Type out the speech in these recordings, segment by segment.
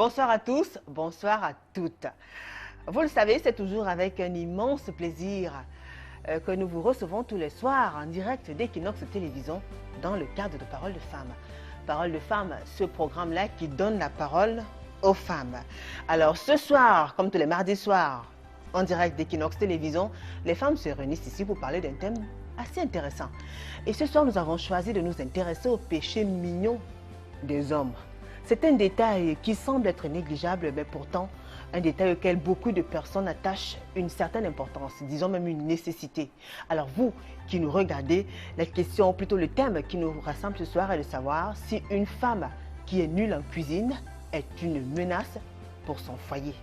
Bonsoir à tous, bonsoir à toutes. Vous le savez, c'est toujours avec un immense plaisir que nous vous recevons tous les soirs en direct d'Equinox Télévision dans le cadre de Paroles de Femmes. Paroles de Femmes, ce programme-là qui donne la parole aux femmes. Alors ce soir, comme tous les mardis soirs, en direct d'Equinox Télévision, les femmes se réunissent ici pour parler d'un thème assez intéressant. Et ce soir, nous avons choisi de nous intéresser au péché mignon des hommes. C'est un détail qui semble être négligeable, mais pourtant un détail auquel beaucoup de personnes attachent une certaine importance, disons même une nécessité. Alors vous qui nous regardez, la question, ou plutôt le thème qui nous rassemble ce soir est de savoir si une femme qui est nulle en cuisine est une menace pour son foyer.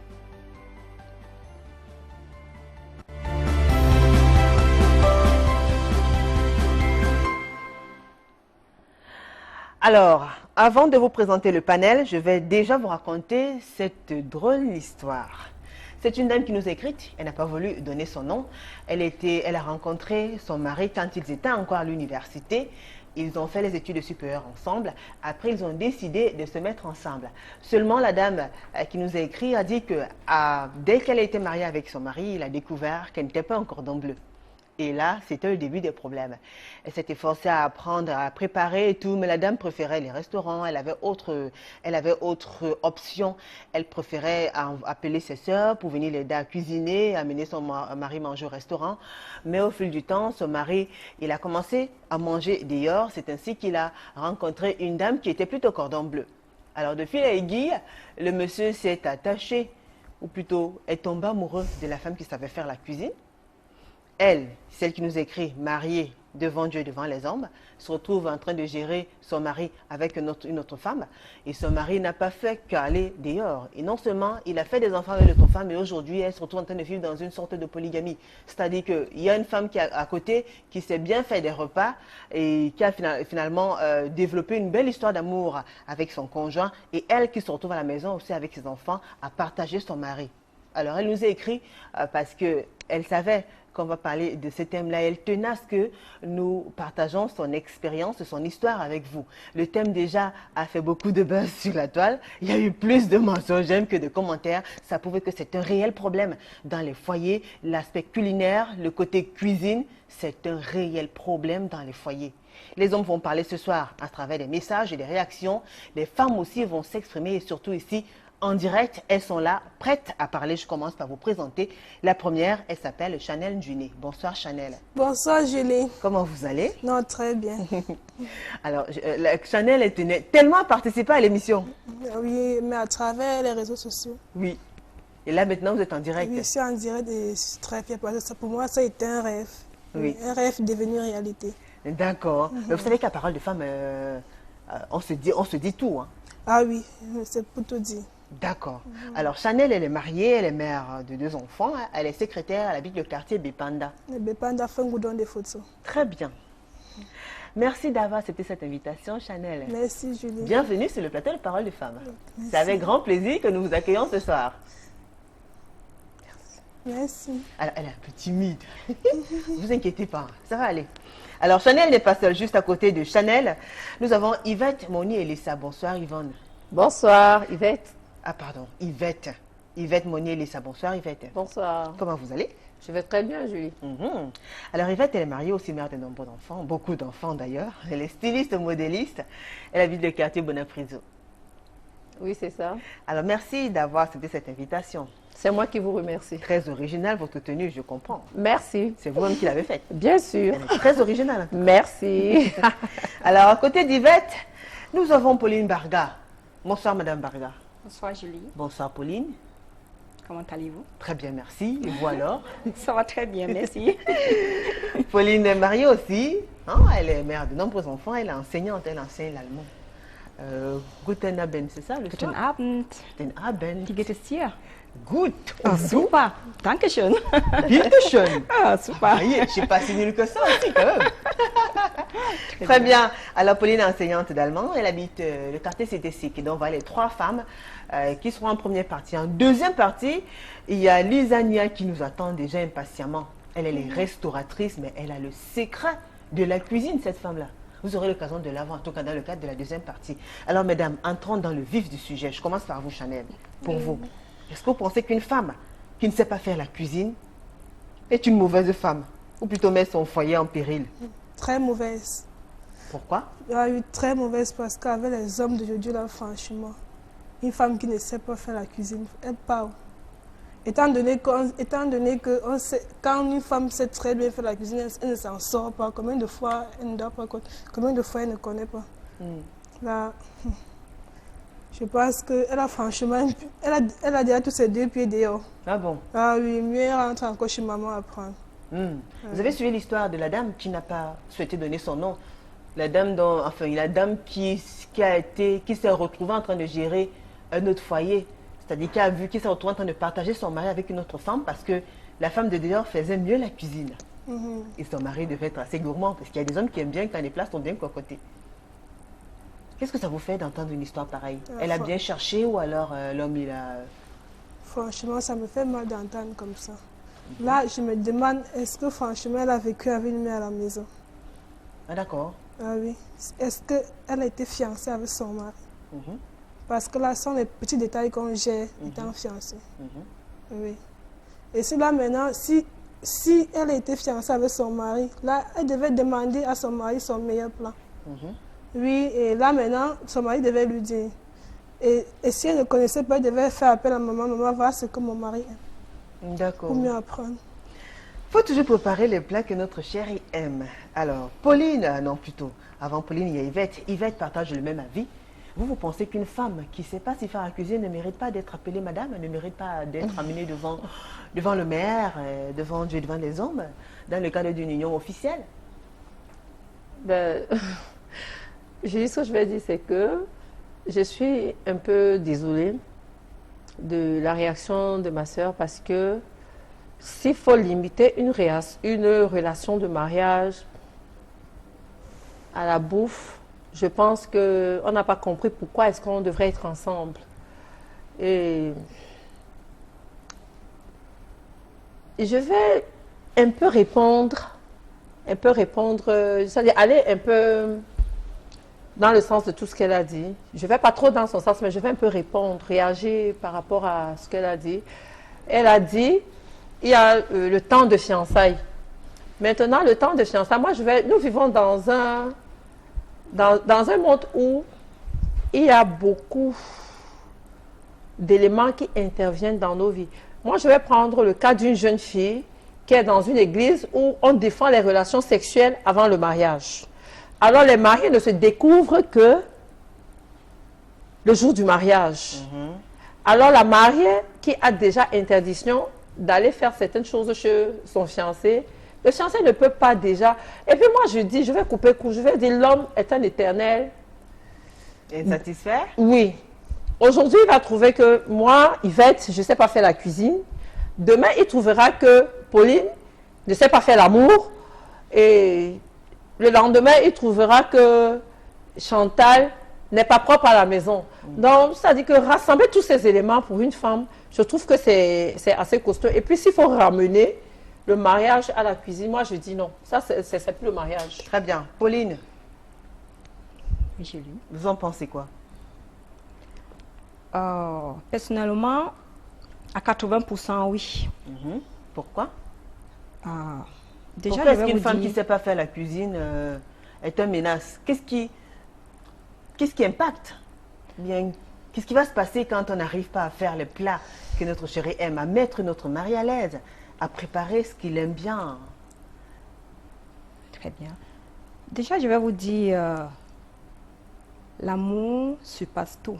Alors, avant de vous présenter le panel, je vais déjà vous raconter cette drôle histoire. C'est une dame qui nous a écrite, elle n'a pas voulu donner son nom. Elle a rencontré son mari quand ils étaient encore à l'université. Ils ont fait les études supérieures ensemble. Après, ils ont décidé de se mettre ensemble. Seulement, la dame qui nous a écrit a dit que dès qu'elle a été mariée avec son mari, il a découvert qu'elle n'était pas un cordon bleu. Et là, c'était le début des problèmes. Elle s'était forcée à apprendre, à préparer et tout, mais la dame préférait les restaurants, elle avait autre option. Elle préférait appeler ses sœurs pour venir l'aider à cuisiner, amener son mari manger au restaurant. Mais au fil du temps, son mari, il a commencé à manger dehors. C'est ainsi qu'il a rencontré une dame qui était plutôt cordon bleu. Alors, de fil à aiguille, le monsieur s'est attaché, ou plutôt est tombé amoureux de la femme qui savait faire la cuisine. Elle, celle qui nous écrit, mariée devant Dieu et devant les hommes, se retrouve en train de gérer son mari avec une autre femme. Et son mari n'a pas fait qu'aller dehors. Et non seulement il a fait des enfants avec l'autre femme, mais aujourd'hui, elle se retrouve en train de vivre dans une sorte de polygamie. C'est-à-dire qu'il y a une femme qui est à côté, qui s'est bien fait des repas et qui a finalement développé une belle histoire d'amour avec son conjoint. Et elle qui se retrouve à la maison aussi avec ses enfants à partager son mari. Alors, elle nous a écrit parce qu'elle savait qu'on va parler de ce thème-là. Elle tenait à ce que nous partageons son expérience, son histoire avec vous. Le thème déjà a fait beaucoup de buzz sur la toile. Il y a eu plus de mensonges que de commentaires. Ça prouve que c'est un réel problème dans les foyers. L'aspect culinaire, le côté cuisine, c'est un réel problème dans les foyers. Les hommes vont parler ce soir à travers des messages et des réactions. Les femmes aussi vont s'exprimer et surtout ici, en direct, elles sont là, prêtes à parler. Je commence par vous présenter. La première, elle s'appelle Chanel Njuné. Bonsoir Chanel. Bonsoir Julie. Comment vous allez? Non, très bien. Alors, Chanel elle tenait tellement à participer à l'émission. Oui, mais à travers les réseaux sociaux. Oui. Et là maintenant, vous êtes en direct. Oui, je suis en direct et je suis très fière parce que ça, pour moi, ça a été un rêve. Oui. Un rêve devenu réalité. D'accord. Mais vous savez qu'à Parole de Femme, on se dit tout. Hein. Ah oui, c'est pour tout dire. D'accord. Alors, Chanel, elle est mariée, elle est mère de 2 enfants. Elle est secrétaire, elle habite le quartier Bepanda. Bepanda fait un goudron des photos. Très bien. Merci d'avoir accepté cette invitation, Chanel. Merci, Julie. Bienvenue sur le plateau de Paroles de Femmes. Merci. C'est avec grand plaisir que nous vous accueillons ce soir. Merci. Alors, elle est un peu timide. Ne vous inquiétez pas, ça va aller. Alors, Chanel n'est pas seule. Juste à côté de Chanel, nous avons Yvette, Moni et Lisa. Bonsoir, Yvonne. Bonsoir, Yvette. Ah, pardon, Yvette. Yvette, Moni et Lisa. Bonsoir, Yvette. Bonsoir. Comment vous allez? Je vais très bien, Julie. Alors, Yvette, elle est mariée aussi, mère de nombreux enfants, beaucoup d'enfants d'ailleurs. Elle est styliste, modéliste. Elle habite le quartier Bonapriso. Oui, c'est ça. Alors, merci d'avoir accepté cette invitation. C'est moi qui vous remercie. Très originale, votre tenue, je comprends. Merci. C'est vous-même qui l'avez faite. Bien sûr. Elle est très originale. Merci. Alors, à côté d'Yvette, nous avons Pauline Barga. Bonsoir, Madame Barga. Bonsoir Julie, Bonsoir, Pauline. comment allez-vous? Très bien, merci. Et vous alors? Ça va très bien, merci. Pauline est mariée aussi. Hein, elle est mère de nombreux enfants. Elle est enseignante, elle enseigne l'allemand. Guten Abend, c'est ça le Guten soir? Abend, Guten Abend. wie geht es dir? Gut. Ah, super, danke schön. Bitteschön. Ah, super. Voyez, je ne suis pas si nulle que ça aussi, quand même. Très bien. Alors, Pauline est enseignante d'allemand. Elle habite le quartier CTC. Donc, voilà les 3 femmes qui seront en première partie. En deuxième partie, il y a Lisania qui nous attend déjà impatiemment. Elle est restauratrice, mais elle a le secret de la cuisine, cette femme-là. Vous aurez l'occasion de l'avoir, en tout cas dans le cadre de la deuxième partie. Alors, mesdames, entrons dans le vif du sujet. Je commence par vous, Chanel. Pour vous, est-ce que vous pensez qu'une femme qui ne sait pas faire la cuisine est une mauvaise femme? Ou plutôt met son foyer en péril? Très mauvaise. Pourquoi? Oui, très mauvaise parce qu'avec les hommes d'aujourd'hui, là, franchement, une femme qui ne sait pas faire la cuisine, elle part. Étant donné que on sait, quand une femme sait très bien faire la cuisine, elle ne s'en sort pas. Combien de fois elle ne dort pas, combien de fois elle ne connaît pas. Là, je pense qu'elle a franchement, elle a déjà tous ses 2 pieds dehors. Ah bon? Ah oui, mieux elle rentre encore chez maman à prendre. Vous avez suivi l'histoire de la dame qui n'a pas souhaité donner son nom. La dame qui s'est retrouvée en train de gérer un autre foyer. C'est-à-dire qui s'est retrouvée en train de partager son mari avec une autre femme parce que la femme de dehors faisait mieux la cuisine. Et son mari devait être assez gourmand parce qu'il y a des hommes qui aiment bien quand les plats sont bien cocotés. Qu'est-ce que ça vous fait d'entendre une histoire pareille? Elle a bien cherché ou alors l'homme il a... Franchement, ça me fait mal d'entendre comme ça. Là, je me demande, est-ce que franchement, elle a vécu avec une mère à la maison? Ah d'accord. Ah oui. Est-ce qu'elle a été fiancée avec son mari? Parce que là, ce sont les petits détails qu'on gère étant fiancée. Oui. Et si là maintenant, si elle a été fiancée avec son mari, là, elle devait demander à son mari son meilleur plan. Oui, et là maintenant, son mari devait lui dire. Et si elle ne connaissait pas, elle devait faire appel à maman. Maman, voilà ce que mon mari aime. D'accord. Pour mieux apprendre. Il faut toujours préparer les plats que notre chérie aime. Alors, Pauline, non plutôt, avant Pauline, il y a Yvette. Yvette partage le même avis. Vous pensez qu'une femme qui ne sait pas s'y faire la cuisine ne mérite pas d'être appelée madame, ne mérite pas d'être amenée devant le maire, devant Dieu, devant les hommes, dans le cadre d'une union officielle? Ben, ce que je vais dire, c'est que je suis un peu désolée de la réaction de ma soeur parce que s'il faut limiter une relation de mariage à la bouffe, je pense qu'on n'a pas compris pourquoi est-ce qu'on devrait être ensemble. Et je vais un peu répondre, c'est-à-dire aller un peu dans le sens de tout ce qu'elle a dit. Je ne vais pas trop dans son sens, mais je vais un peu répondre, réagir par rapport à ce qu'elle a dit. Elle a dit, il y a le temps de fiançailles. Maintenant, le temps de fiançailles, nous vivons dans un monde où il y a beaucoup d'éléments qui interviennent dans nos vies. Moi, je vais prendre le cas d'une jeune fille qui est dans une église où on défend les relations sexuelles avant le mariage. Alors, les mariés ne se découvrent que le jour du mariage. Alors, la mariée qui a déjà interdiction d'aller faire certaines choses chez son fiancé, le fiancé ne peut pas déjà. Et puis moi, je dis, je vais couper court, je vais dire, l'homme est un éternel. Insatisfait? Oui. Aujourd'hui, il va trouver que moi, Yvette, je ne sais pas faire la cuisine. Demain, il trouvera que Pauline ne sait pas faire l'amour. Et le lendemain, il trouvera que Chantal n'est pas propre à la maison. Donc, ça dit que rassembler tous ces éléments pour une femme, je trouve que c'est assez costaud. Et puis, s'il faut ramener le mariage à la cuisine, moi, je dis non. Ça, c'est plus le mariage. Très bien. Pauline, Julie. vous en pensez quoi? Personnellement, à 80%, oui. Pourquoi? Déjà, Pourquoi je est-ce vais qu'une vous femme qui dire- ne sait pas faire la cuisine est une menace? Qu'est-ce qui impacte? Bien, qu'est-ce qui va se passer quand on n'arrive pas à faire les plats que notre chéri aime, à mettre notre mari à l'aise, à préparer ce qu'il aime bien? Très bien. Déjà, je vais vous dire, l'amour surpasse tout,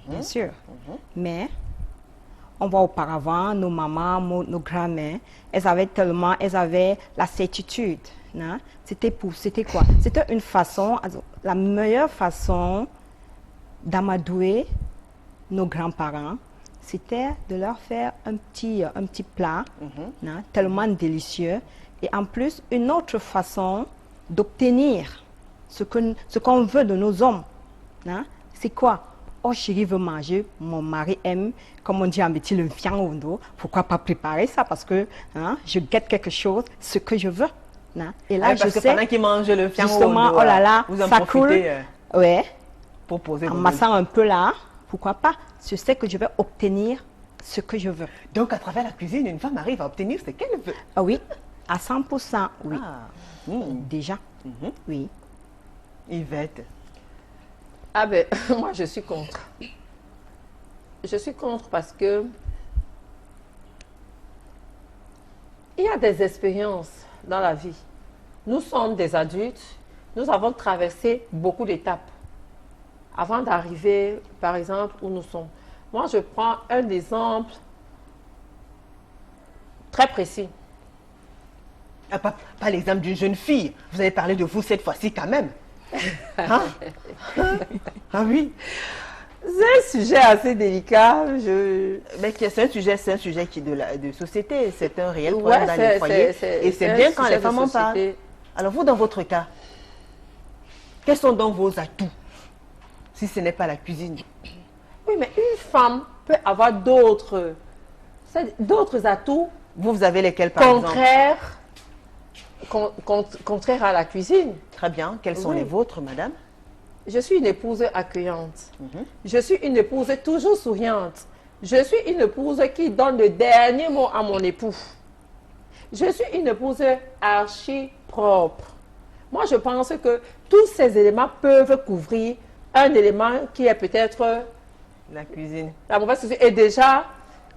bien sûr. Mais, on voit auparavant, nos mamans, nos grands-mères, elles avaient la certitude. Hein? C'était quoi? C'était une façon, la meilleure façon d'amadouer nos grands-parents, c'était de leur faire un petit plat, hein, tellement délicieux. Et en plus, une autre façon d'obtenir ce qu'on veut de nos hommes. Hein, c'est quoi? Oh chérie veut manger, mon mari aime, comme on dit en métier, le viande au dos. Pourquoi pas préparer ça? Parce que hein, je guette quelque chose, ce que je veux. Non? Et là, parce je que sais, pendant qu'ils mangent le fiang justement, oh là là, vous en ça coule. profitez Ouais, pour poser en vos massant un peu là, pourquoi pas? Je sais que je vais obtenir ce que je veux. Donc, à travers la cuisine, une femme arrive à obtenir ce qu'elle veut. Ah oui, à 100%, oui. Ah. Déjà, oui. Yvette. Ah ben, moi je suis contre. Je suis contre parce que il y a des expériences dans la vie. Nous sommes des adultes, nous avons traversé beaucoup d'étapes avant d'arriver, par exemple, où nous sommes. Moi, je prends un exemple très précis. Ah, pas l'exemple d'une jeune fille. Vous avez parlé de vous cette fois-ci quand même. Hein? Ah oui. C'est un sujet assez délicat. Mais c'est un sujet qui est de société. C'est un réel Ouais, problème dans les foyers. Et c'est un bien quand sujet les femmes de en parlent. société. Alors vous, dans votre cas, quels sont donc vos atouts si ce n'est pas la cuisine? Oui, mais une femme peut avoir d'autres atouts Vous avez lesquels par exemple? contraires à la cuisine. Très bien. Quels sont Oui. les vôtres, madame? Je suis une épouse accueillante. Je suis une épouse toujours souriante. Je suis une épouse qui donne le dernier mot à mon époux. Je suis une épouse archi propre. Moi, je pense que tous ces éléments peuvent couvrir un élément qui est peut-être La cuisine. la mauvaise cuisine. Et déjà,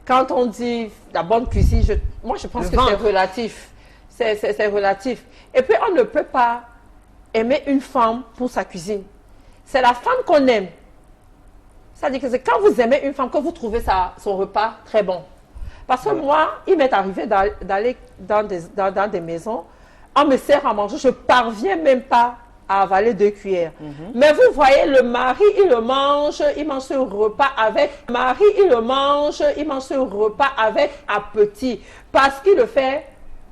quand on dit la bonne cuisine, moi, je pense Le que c'est ventre. relatif. C'est relatif. Et puis, on ne peut pas aimer une femme pour sa cuisine. C'est la femme qu'on aime. C'est-à-dire que c'est quand vous aimez une femme que vous trouvez son repas très bon. Parce que moi, il m'est arrivé d'aller dans des maisons, on me sert à manger, je ne parviens même pas à avaler 2 cuillères. Mais vous voyez, le mari, il mange ce repas avec il mange ce repas avec appétit. Parce qu'il le fait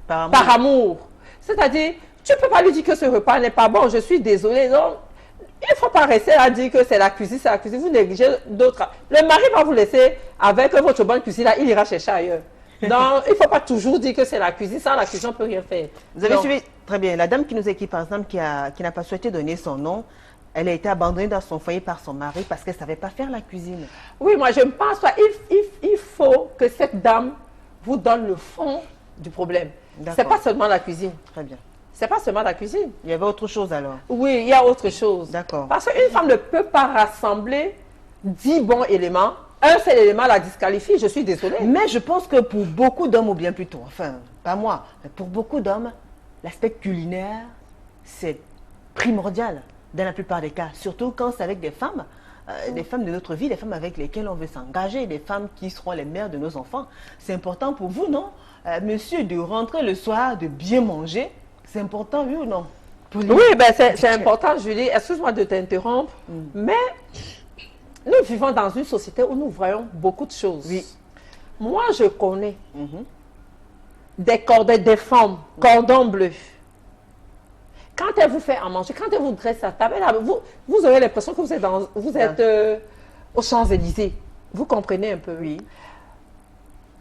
par amour. C'est-à-dire, tu ne peux pas lui dire que ce repas n'est pas bon, je suis désolée. Donc, il ne faut pas rester à dire que c'est la cuisine, vous négligez d'autres. Le mari va vous laisser avec votre bonne cuisine, là, il ira chercher ailleurs. Donc, il ne faut pas toujours dire que c'est la cuisine, sans la cuisine, on ne peut rien faire. Vous avez Donc, suivi très bien. La dame qui nous écrit, par exemple, qui n'a pas souhaité donner son nom, elle a été abandonnée dans son foyer par son mari parce qu'elle ne savait pas faire la cuisine. oui, moi, je ne pense pas. Il faut que cette dame vous donne le fond du problème. Ce n'est D'accord. pas seulement la cuisine. Très bien. C'est pas seulement la cuisine. Il y avait autre chose alors. Oui, il y a autre chose. D'accord. Parce qu'une femme ne peut pas rassembler 10 bons éléments. Un seul élément la disqualifie, je suis désolée. Mais je pense que pour beaucoup d'hommes, ou bien plutôt, enfin, pas moi, mais pour beaucoup d'hommes, l'aspect culinaire, c'est primordial dans la plupart des cas. Surtout quand c'est avec des femmes de notre vie, des femmes avec lesquelles on veut s'engager, des femmes qui seront les mères de nos enfants. C'est important pour vous, non? Monsieur, de rentrer le soir, de bien manger, c'est important, oui ou non? Pauline? Oui, ben c'est important, Julie. Excuse-moi de t'interrompre, mais nous vivons dans une société où nous voyons beaucoup de choses. Oui. Moi, je connais des femmes, cordon bleu. Quand elle vous fait à manger, quand elle vous dresse à table, vous aurez l'impression que vous êtes aux Champs-Élysées. Vous comprenez un peu? Oui.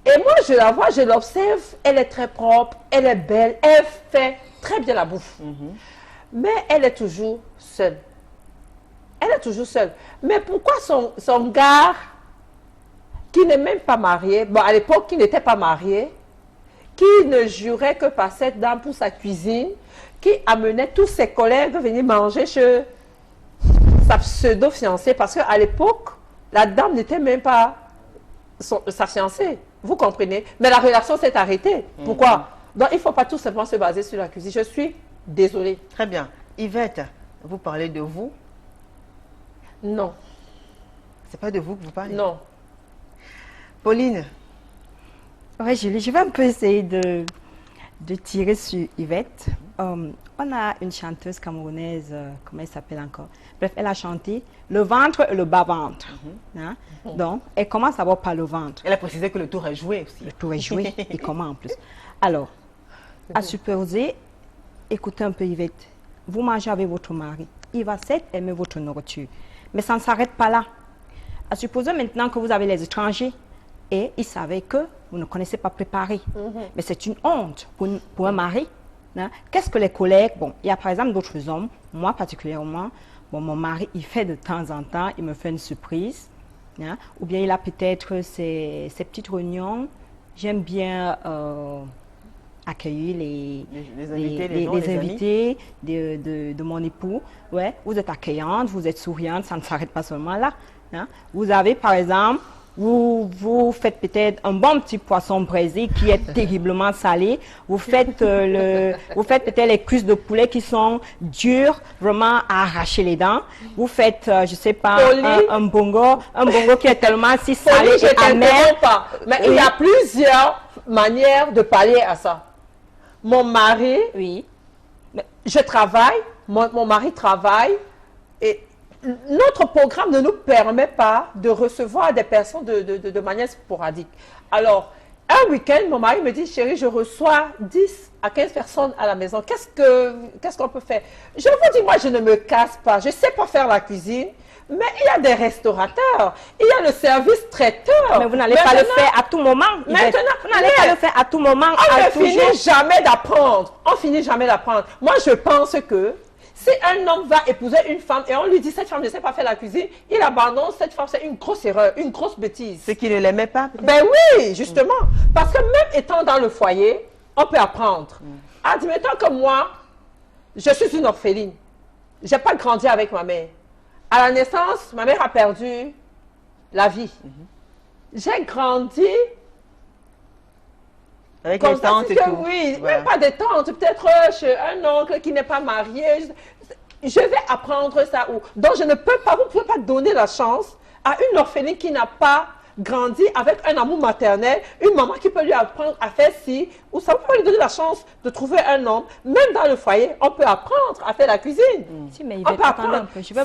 Et moi, je la vois, je l'observe, elle est très propre, elle est belle, elle fait très bien la bouffe. Mais elle est toujours seule. Elle est toujours seule. Mais pourquoi son gars, qui n'est même pas marié, bon, à l'époque, qui n'était pas marié, qui ne jurait que par cette dame pour sa cuisine, qui amenait tous ses collègues venir manger chez sa pseudo-fiancée, parce qu'à l'époque, la dame n'était même pas sa fiancée. Vous comprenez? Mais la relation s'est arrêtée. Pourquoi? Donc, il ne faut pas tout simplement se baser sur la cuisine. Je suis désolée. Très bien. Yvette, vous parlez de vous? Non, C'est pas de vous que vous parlez? non. Pauline? Ouais, Julie, je vais un peu essayer de tirer sur Yvette. On a une chanteuse camerounaise, comment elle s'appelle encore? Bref, elle a chanté le ventre et le bas-ventre. Hein? Donc, elle commence d'abord par le ventre. Elle a précisé que le tour est joué aussi. Le tour est joué. Et comment en plus? Alors, à supposer, écoutez un peu Yvette, vous mangez avec votre mari. Il va certes aimer votre nourriture. Mais ça ne s'arrête pas là. À supposer maintenant que vous avez les étrangers et ils savaient que vous ne connaissez pas préparer. Mais c'est une honte pour un mari Hein? Qu'est-ce que les collègues, bon, il y a par exemple d'autres hommes, moi particulièrement, bon, mon mari, il fait de temps en temps, il me fait une surprise, hein? Ou bien il a peut-être ces petites réunions, j'aime bien accueillir les invités de mon époux. Ouais, vous êtes accueillante, vous êtes souriante, ça ne s'arrête pas seulement là. Hein? Vous avez par exemple, vous faites peut-être un bon petit poisson braisé qui est terriblement salé. Vous faites peut-être les cuisses de poulet qui sont dures, vraiment à arracher les dents. Vous faites, je sais pas, un bongo qui est tellement si salé et amer. Mais il y a plusieurs manières de pallier à ça. Mon mari, oui, je travaille, mon mari travaille et notre programme ne nous permet pas de recevoir des personnes de manière sporadique. Alors, un week-end, mon mari me dit, chérie, je reçois 10 à 15 personnes à la maison. Qu'est-ce qu'on peut faire? Je vous dis, moi, je ne me casse pas. Je ne sais pas faire la cuisine. Mais il y a des restaurateurs, il y a le service traiteur. Mais vous n'allez pas le faire à tout moment. Maintenant, vous n'allez pas le faire à tout moment. On ne finit jamais d'apprendre. On finit jamais d'apprendre. Moi, je pense que si un homme va épouser une femme et on lui dit, cette femme ne sait pas faire la cuisine, il abandonne cette femme. C'est une grosse erreur, une grosse bêtise. C'est qu'il ne l'aimait pas? Ben oui, justement. Parce que même étant dans le foyer, on peut apprendre. Admettons que moi, je suis une orpheline. Je n'ai pas grandi avec ma mère. À la naissance, ma mère a perdu la vie. J'ai grandi avec les tantes et tout. Oui, voilà. Même pas des tantes, peut-être chez un oncle qui n'est pas marié. Je vais apprendre ça. Donc, je ne peux pas, vous ne pouvez pas donner la chance à une orpheline qui n'a pas grandi avec un amour maternel, une maman qui peut lui apprendre à faire ci, ou ça peut lui donner la chance de trouver un homme. Même dans le foyer, on peut apprendre à faire la cuisine. Si, mais il on peut apprendre. Un peu. Si 2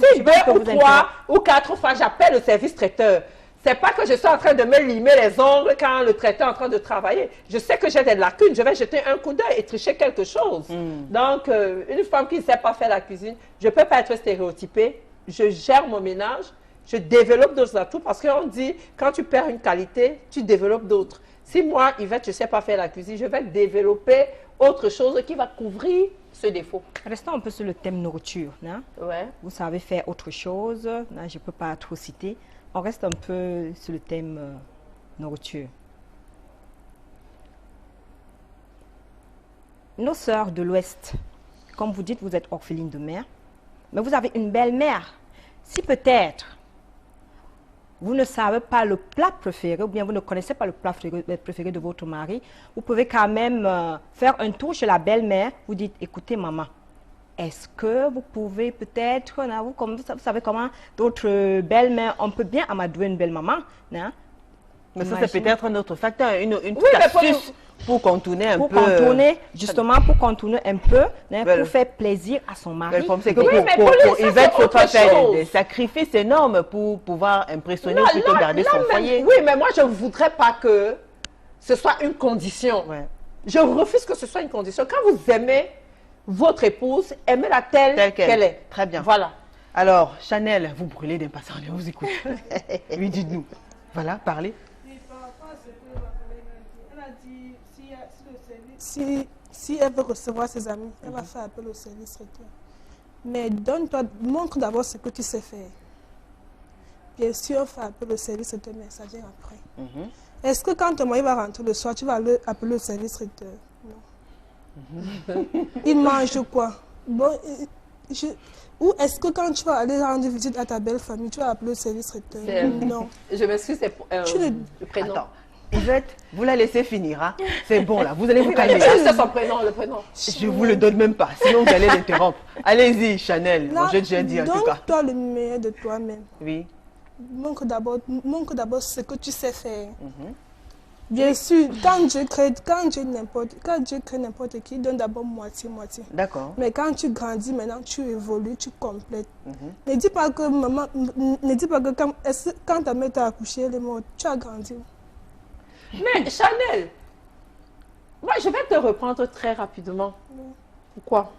ou 3 ou 4 fois, j'appelle le service traiteur. C'est pas que je suis en train de me limer les ongles quand le traiteur est en train de travailler. Je sais que j'ai des lacunes, je vais jeter un coup d'œil et tricher quelque chose. Donc, une femme qui ne sait pas faire la cuisine, je ne peux pas être stéréotypée. Je gère mon ménage. Je développe d'autres atouts parce qu'on dit, quand tu perds une qualité, tu développes d'autres. Si moi, Yvette, je ne sais pas faire la cuisine, je vais développer autre chose qui va couvrir ce défaut. Restons un peu sur le thème nourriture. Hein? Ouais. Vous savez faire autre chose. Hein? Je ne peux pas trop citer. On reste un peu sur le thème nourriture. Nos sœurs de l'Ouest, comme vous dites, vous êtes orpheline de mère, mais vous avez une belle-mère. Si peut-être vous ne savez pas le plat préféré, ou bien vous ne connaissez pas le plat préféré de votre mari, vous pouvez quand même faire un tour chez la belle-mère. Vous dites, écoutez maman, est-ce que vous pouvez peut-être, vous savez comment d'autres belles-mères, on peut bien amadouer une belle-maman. Hein? Mais ça, c'est peut-être un autre facteur, une petite astuce pour contourner un peu. Justement, pour contourner un peu, hein, pour faire plaisir à son mari. Le problème, c'est que pour Yvette, il ne faut pas faire des sacrifices énormes pour pouvoir impressionner ou plutôt garder son foyer. Oui, mais moi, je ne voudrais pas que ce soit une condition. Ouais. Je refuse que ce soit une condition. Quand vous aimez votre épouse, aimez-la telle qu'elle est. Très bien. Voilà. Alors, Chanel, vous brûlez d'impatience, on vous écoute. Oui, dites-nous. Voilà, parlez. Si elle veut recevoir ses amis, elle va faire appel au service traiteur. Mais montre d'abord ce que tu sais faire. Bien sûr, on fait appel au service traiteur, mais ça vient après. Est-ce que quand ton mari va rentrer le soir, tu vas appeler au service traiteur? Non. Il mange quoi? Bon, ou est-ce que quand tu vas aller rendre visite à ta belle famille, tu vas appeler au service traiteur? Non. Je m'excuse, c'est le prénom. Attends. Yvette, vous la laissez finir, hein? C'est bon là, vous allez vous calmer. C'est son prénom, le prénom. Je vous le donne même pas, sinon vous allez l'interrompre. Allez-y, Chanel. Là, j'ai déjà dit en tout cas. Donne-toi le meilleur de toi-même. Oui. Montre d'abord ce que tu sais faire. Bien sûr, quand Dieu crée n'importe qui, donne d'abord moitié-moitié. D'accord. Mais quand tu grandis maintenant, tu évolues, tu complètes. Ne dis pas que maman, ne dis pas que quand ta mère t'a accouché, elle est morte, tu as grandi. Mais Chanel, moi je vais te reprendre très rapidement. Pourquoi?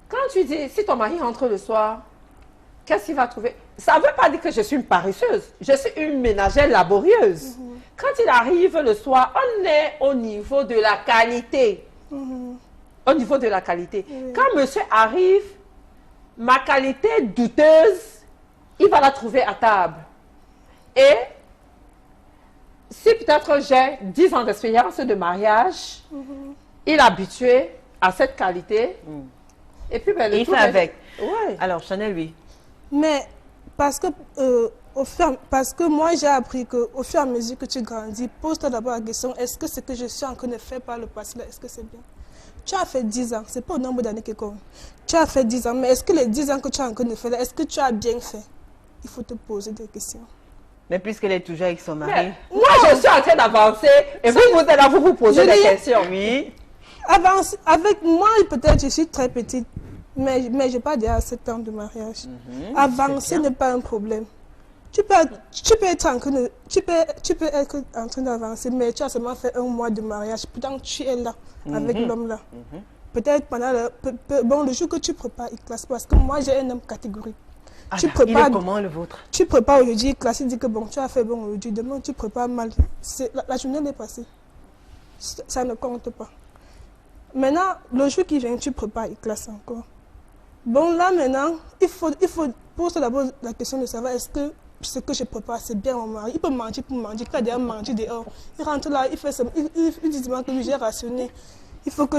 Quand tu dis, si ton mari rentre le soir, qu'est-ce qu'il va trouver? Ça ne veut pas dire que je suis une paresseuse. Je suis une ménagère laborieuse. Quand il arrive le soir, on est au niveau de la qualité. au niveau de la qualité. Quand monsieur arrive, ma qualité douteuse, il va la trouver à table. Et si peut-être j'ai 10 ans d'expérience de mariage, il est habitué à cette qualité. Et puis, ben, il fait avec. Ouais. Alors, Chanel, oui. Mais parce que, parce que moi, j'ai appris qu'au fur et à mesure que tu grandis, pose-toi d'abord la question, est-ce que ce que je suis en train de faire par le passé, est-ce que c'est bien? Tu as fait 10 ans, c'est pas au nombre d'années qui compte. Tu as fait 10 ans, mais est-ce que les 10 ans que tu es en train de faire, est-ce que tu as bien fait? Il faut te poser des questions. Mais puisqu'elle est toujours avec son mari. Mais moi, je suis en train d'avancer et vous êtes là, vous posez des questions. Oui. Avance, avec moi, peut-être je suis très petite, mais je n'ai pas déjà 7 ans de mariage. Avancer n'est pas un problème. Tu peux être en train de, tu peux être en train d'avancer, mais tu as seulement fait 1 mois de mariage. Pourtant, tu es là, avec l'homme là. Peut-être pendant le jour que tu prépares, il classe. Parce que moi, j'ai un homme catégorique. Ah, Tu là, prépares, il est comment le vôtre? tu prépares aujourd'hui, il classe, il dit que bon, tu as fait bon aujourd'hui. Demain, tu prépares mal. La journée est passée. Ça ne compte pas. Maintenant, le jour qui vient, tu prépares, il classe encore. Bon, là maintenant, il faut poser d'abord la question de savoir est-ce que ce que je prépare, c'est bien mon mari. Il peut manger pour manger, il a déjà mangé dehors. Il rentre là, il dit que j'ai rationné. Il faut que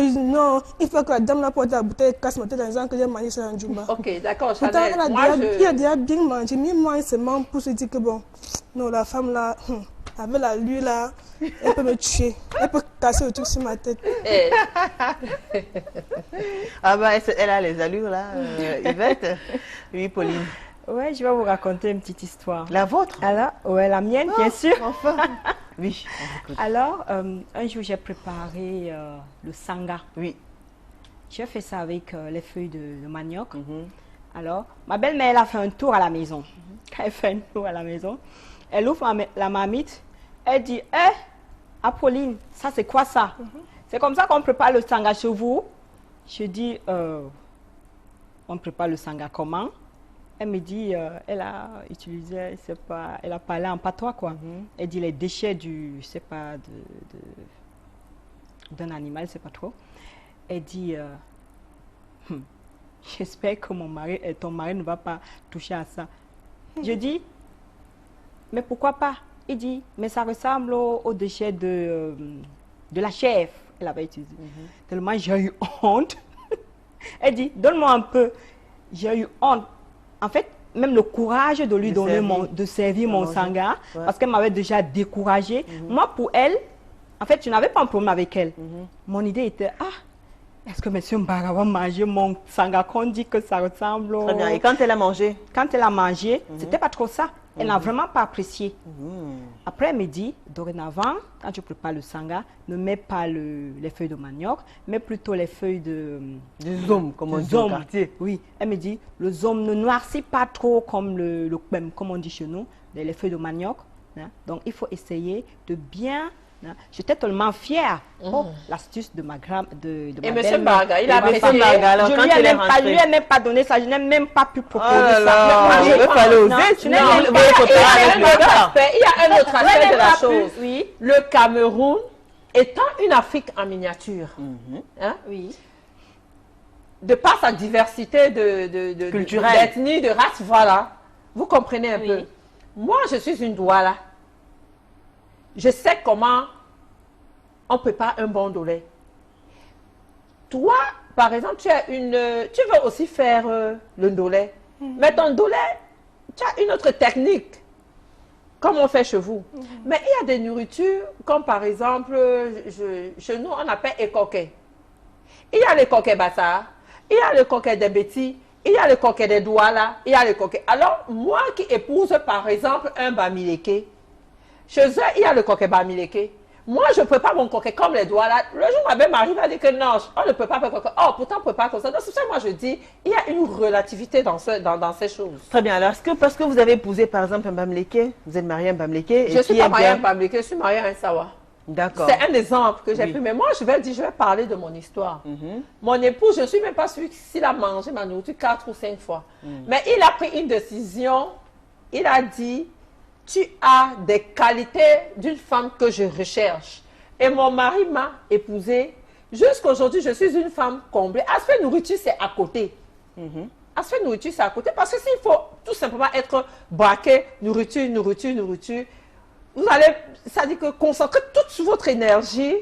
la dame la porte la bouteille casse ma tête en disant que j'ai mangé ça en Djumba. Ok, d'accord, Pourtant, Chanel. il a déjà bien mangé, mais moi, c'est seulement pour se dire que bon, non, la femme là, avec la lui là, elle peut me tuer. Elle peut casser le truc sur ma tête. Eh, Ah bah, elle a les allures là, Yvette. Oui, Pauline. Ouais, je vais vous raconter une petite histoire. La vôtre? Alors, ouais, la mienne, bien sûr. Enfin. Oui, on écoute. Alors, un jour, j'ai préparé le sanga. Oui. J'ai fait ça avec les feuilles de manioc. Alors, ma belle-mère, elle a fait un tour à la maison. Quand elle fait un tour à la maison, elle ouvre la marmite. Elle dit, Apolline, ça c'est quoi ça? C'est comme ça qu'on prépare le sanga chez vous? Je dis, on prépare le sanga comment? Elle me dit, elle a utilisé, je sais pas, elle a parlé en patois quoi. Elle dit les déchets du, je sais pas, d'un animal, je sais pas trop. Elle dit, j'espère que ton mari ne va pas toucher à ça. Je dis, mais pourquoi pas? Il dit, mais ça ressemble aux déchets de la chèvre. Elle avait utilisé. Tellement j'ai eu honte. Elle dit, donne-moi un peu. J'ai eu honte. En fait, même le courage de lui donner de servir mon sanga, parce qu'elle m'avait déjà découragée. Moi, pour elle, en fait, je n'avais pas un problème avec elle. Mon idée était, est-ce que M. Mbara va manger mon sanga qu'on dit que ça ressemble au... Très bien. Et quand elle a mangé? Quand elle a mangé, c'était pas trop ça. Elle n'a vraiment pas apprécié. Après, elle me dit, dorénavant, quand tu prépares le sanga, ne mets pas les feuilles de manioc, mais plutôt les feuilles de... Du zom, comme on dit au quartier. Oui, elle me dit, le zom ne noircit pas trop comme le kpem, comme on dit chez nous, les feuilles de manioc. Hein. Donc, il faut essayer de bien... Hein. J'étais tellement fière. L'astuce de ma grand de ma et belle-mère. M. Barga, il a apprécié. Alors, Je quand lui il est ai rentré... même pas donné ça. Je n'ai même pas pu proposer Oh là ça. là, Mais moi, il fallait oser, non, sinon je n'ai vous même voulez pas- préparer il y a avec un le autre gars. aspect. Il y a un autre aspect de la chose. Oui. Le Cameroun étant une Afrique en miniature, hein, Oui. de par sa diversité de Culturelle. d'ethnie, de race, voilà. Vous comprenez un Oui. peu. Moi, je suis une Douala. Je sais comment on prépare un bon dolé. Toi, par exemple, tu veux aussi faire le dolé. Mais ton dolé, tu as une autre technique, comme on fait chez vous. Mais il y a des nourritures, comme par exemple, chez nous, on appelle écoquet. Il y a les coquets bassa, il y a le coquet des bêtis, il y a le coquet des douala, il y a le coquet. Alors, moi qui épouse, par exemple, un bamileke, chez eux, il y a le coquet bamileke. Moi, je prépare mon coquet comme les douala. Le jour où ma belle m'arrive, elle dit que non, on ne peut pas faire coquet. Oh, pourtant, on prépare comme ça. Donc, c'est ça que moi, je dis, il y a une relativité dans ces choses. Très bien. Alors, est-ce que parce que vous avez épousé, par exemple, un Bamileke, vous êtes marié à un Bamileke... Je ne suis pas mariée à un bamileke, je suis mariée à un sawa. D'accord. C'est un exemple que j'ai Oui. pris. Mais moi, je vais parler de mon histoire. Mon époux, je ne suis même pas sûre s'il a mangé ma nourriture 4 ou 5 fois. Mais il a pris une décision. Il a dit, tu as des qualités d'une femme que je recherche. Et mon mari m'a épousée Jusqu'aujourd'hui, je suis une femme comblée. Aspect nourriture, c'est à côté. Aspect nourriture, c'est à côté. Parce que s'il faut tout simplement être braqué, nourriture, vous allez, ça dit que concentrer toute votre énergie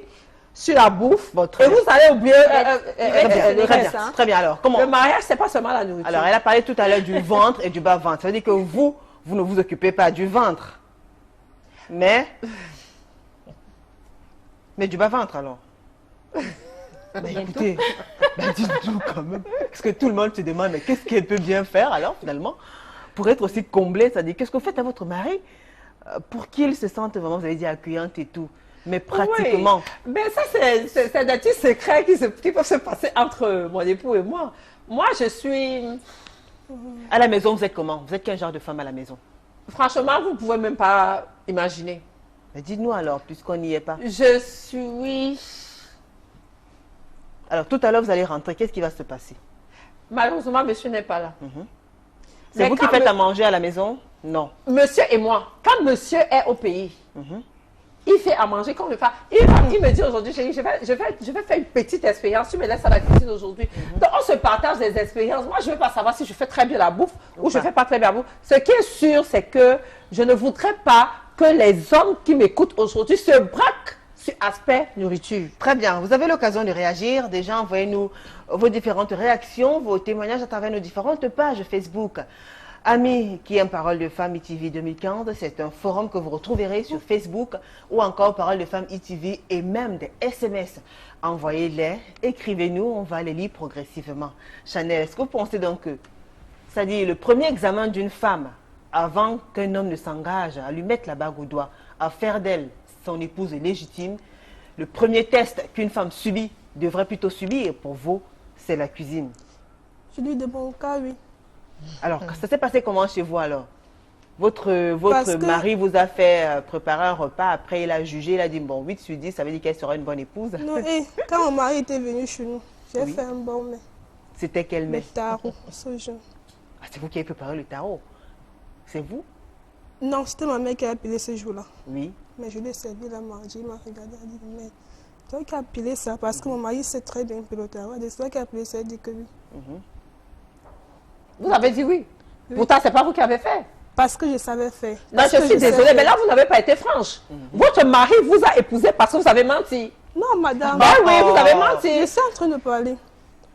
sur la bouffe et vous allez oublier le reste. Très bien, alors, comment? Le mariage, c'est pas seulement la nourriture. Alors, elle a parlé tout à l'heure du ventre et du bas-ventre. Ça veut dire que vous ne vous occupez pas du ventre. Mais du bas-ventre, alors. Écoutez, dites-nous quand même. Parce que tout le monde se demande, mais qu'est-ce qu'elle peut bien faire, alors, finalement, pour être aussi comblée? C'est-à-dire, qu'est-ce que vous faites à votre mari pour qu'il se sente vraiment, vous avez dit, accueillante et tout? Mais pratiquement. Oui. Mais ça, c'est des petits secrets qui peuvent se passer entre mon époux et moi. Moi, je suis... À la maison, vous êtes comment? Vous êtes quel genre de femme à la maison? Franchement, vous ne pouvez même pas imaginer. Mais dites-nous alors, puisqu'on n'y est pas. Je suis... Alors, tout à l'heure, vous allez rentrer. Qu'est-ce qui va se passer? Malheureusement, monsieur n'est pas là. C'est vous qui faites à manger à la maison? Non. Monsieur et moi, quand monsieur est au pays, il fait à manger comme le fait. Il me dit aujourd'hui, chérie, je vais faire une petite expérience. Tu me laisses à la cuisine aujourd'hui. Donc, on se partage des expériences. Moi, je ne veux pas savoir si je fais très bien la bouffe ou je ne fais pas très bien la bouffe. Ce qui est sûr, c'est que je ne voudrais pas que les hommes qui m'écoutent aujourd'hui se braquent sur aspect nourriture. Très bien. Vous avez l'occasion de réagir. Déjà, envoyez-nous vos différentes réactions, vos témoignages à travers nos différentes pages Facebook. Amis qui aiment Parole de Femmes ITV 2015, c'est un forum que vous retrouverez sur Facebook ou encore Parole de Femmes ITV et même des SMS. Envoyez-les, écrivez-nous, on va les lire progressivement. Chanel, est-ce que vous pensez donc que, c'est-à-dire le premier examen d'une femme avant qu'un homme ne s'engage à lui mettre la bague au doigt, à faire d'elle son épouse légitime, le premier test qu'une femme subit, devrait plutôt subir pour vous, c'est la cuisine? Je dis de mon cas, oui. Alors, ça s'est passé comment chez vous alors? Votre mari vous a fait préparer un repas, après il a jugé, il a dit bon, 8 sur 10, ça veut dire qu'elle sera une bonne épouse? Non, quand mon mari était venu chez nous, j'ai fait un bon mets. C'était quel mets? Le tarot, ce genre. Ah, c'est vous qui avez préparé le tarot? C'est vous? Non, c'était ma mère qui a pilé ce jour-là. Oui. Mais je lui ai servi la manger, il m'a regardé, il a dit mais toi qui as pilé ça, parce que mon mari sait très bien piler le tarot. C'est toi qui as pilé ça, il dit que oui. Vous avez dit oui. Pourtant, ce n'est pas vous qui avez fait. Parce que je savais faire. Non, je suis désolée, mais là, vous n'avez pas été franche. Votre mari vous a épousé parce que vous avez menti. Non, madame. Ben oui, vous avez menti. Je suis en train de parler.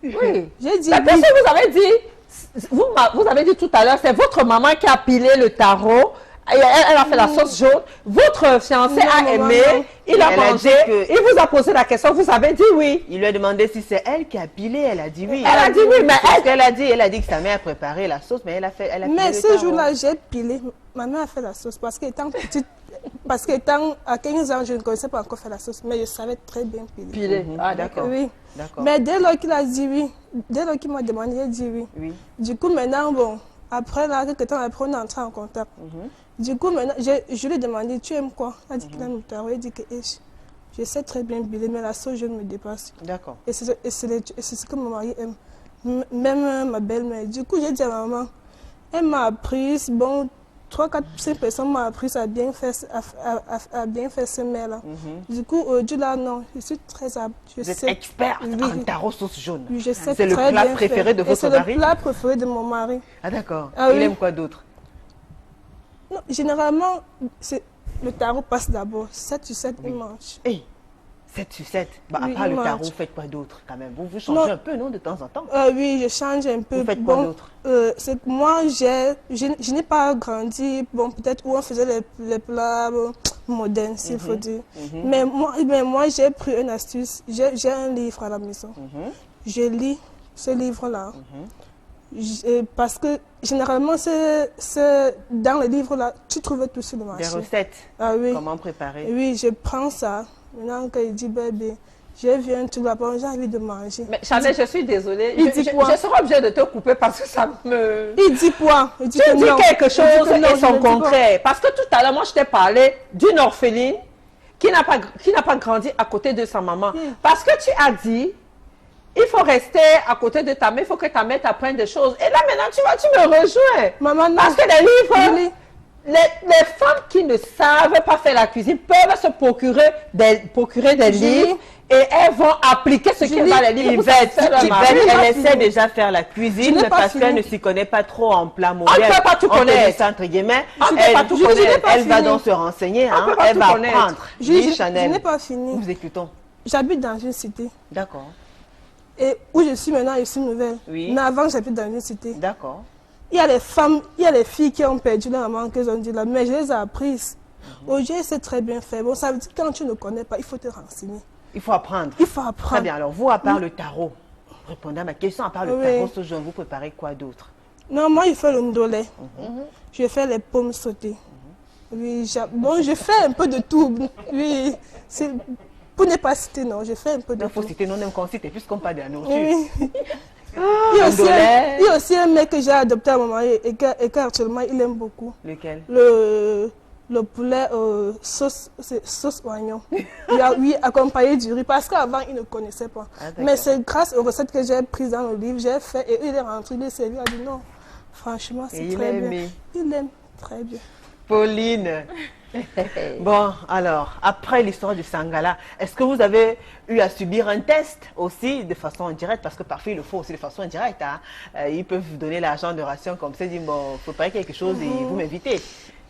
Oui. J'ai dit mais parce que vous avez dit, vous avez dit tout à l'heure, c'est votre maman qui a pilé le tarot. Elle a fait la sauce jaune. Votre fiancé a aimé. Il a mangé. Il vous a posé la question. Vous avez dit oui. Il lui a demandé si c'est elle qui a pilé. Elle a dit oui. Elle a dit oui, mais elle a dit que sa mère a préparé la sauce, mais elle a pilé. Mais ce jour-là, j'ai pilé. Ma mère a fait la sauce parce qu'étant petite, à 15 ans, je ne connaissais pas encore faire la sauce, mais je savais très bien piler. Piler. Ah, d'accord. Oui. Mais dès lors qu'il a dit oui, dès lors qu'il m'a demandé, j'ai dit oui. Oui. Du coup, maintenant, bon, après, là, quelques temps après, on est entré en contact. Du coup, maintenant, je lui ai demandé, tu aimes quoi? Il a dit qu'il aime le tarot. Il a dit que je sais très bien piler, mais la sauce, je me dépasse. D'accord. Et c'est ce que mon mari aime. Même ma belle-mère. Du coup, j'ai dit à maman, elle m'a appris, bon, 3, 4, 5 personnes m'ont appris à bien faire ce mets-là. Du coup, aujourd'hui, là, non, je suis très apte. Vous êtes experte en tarot sauce jaune. Oui, je sais c'est le plat préféré de votre mari? C'est le plat préféré de mon mari. Ah, d'accord. Ah, il aime quoi d'autre? Non, généralement, le tarot passe d'abord. 7 sur 7, il mange. Hey, 7 sur 7. Bah, Oui, à part le tarot, vous faites quoi d'autre quand même? Vous changez un peu, non, de temps en temps? Oui, je change un peu. Vous faites quoi d'autre? C'est que moi, je n'ai pas grandi, bon, peut-être où on faisait les plats modernes, s'il faut dire. Mais moi, j'ai pris une astuce. J'ai un livre à la maison. Je lis ce livre-là. Parce que généralement, dans le livre-là, tu trouves tout sur le marché. Des recettes? Ah oui. Comment préparer? Oui, je prends ça. Maintenant, quand il dit bébé, j'ai vu un truc là-bas, j'ai envie de manger. Mais Chanel, je suis désolée. Je serai obligée de te couper parce que ça me... Il dit quoi? Tu dis quelque chose et son contraire. Parce que tout à l'heure, moi, je t'ai parlé d'une orpheline qui n'a pas grandi à côté de sa maman. Parce que tu as dit... Il faut rester à côté de ta mère, il faut que ta mère t'apprenne des choses. Et là, maintenant, tu me rejoins. Maman, non. Parce que les livres, les femmes qui ne savent pas faire la cuisine peuvent se procurer des livres et elles vont appliquer ce qu'il y a dans les livres. Elle essaie déjà de faire la cuisine, mais parce qu'elle ne s'y connaît pas trop en plat moderne. On ne peut pas tout connaître. Entre guillemets, Elle va donc se renseigner, hein, elle va apprendre. Je n'ai pas fini. Nous vous écoutons. J'habite dans une cité. D'accord. Et où je suis maintenant, je suis nouvelle. Oui. Mais avant, j'habite dans une cité. D'accord. Il y a des femmes, il y a des filles qui ont perdu leur maman, qu'elles ont dit là, mais je les ai apprises. Aujourd'hui, c'est très bien fait. Bon, ça veut dire que quand tu ne connais pas, il faut te renseigner. Il faut apprendre. Il faut apprendre. Très bien. Alors, vous, à part le tarot, répondez à ma question, à part le tarot ce jour, vous préparez quoi d'autre? Non, moi, je fais le ndolé. Je fais les pommes sautées. Oui, bon, je fais un peu de tout. Oui, pour ne pas citer, non, je fais un peu de tout. Il faut citer, non, même qu'on cite, puisqu'on parle de la nourriture. Oui. Il y a aussi un mec que j'ai adopté à un moment et qu'actuellement il aime beaucoup. Lequel? Le poulet sauce oignon. Oui, accompagné du riz parce qu'avant il ne connaissait pas. Mais c'est grâce aux recettes que j'ai prises dans le livre, j'ai fait et il est rentré, il est servi, il a dit non, franchement c'est très bien. Il aime très bien. Pauline. Bon, alors, après l'histoire du Sangala, est-ce que vous avez eu à subir un test aussi de façon indirecte? Parce que parfois, il le faut aussi de façon indirecte. Hein. Ils peuvent vous donner l'argent de ration comme ça, ils disent, bon, il faut préparer quelque chose et vous m'invitez.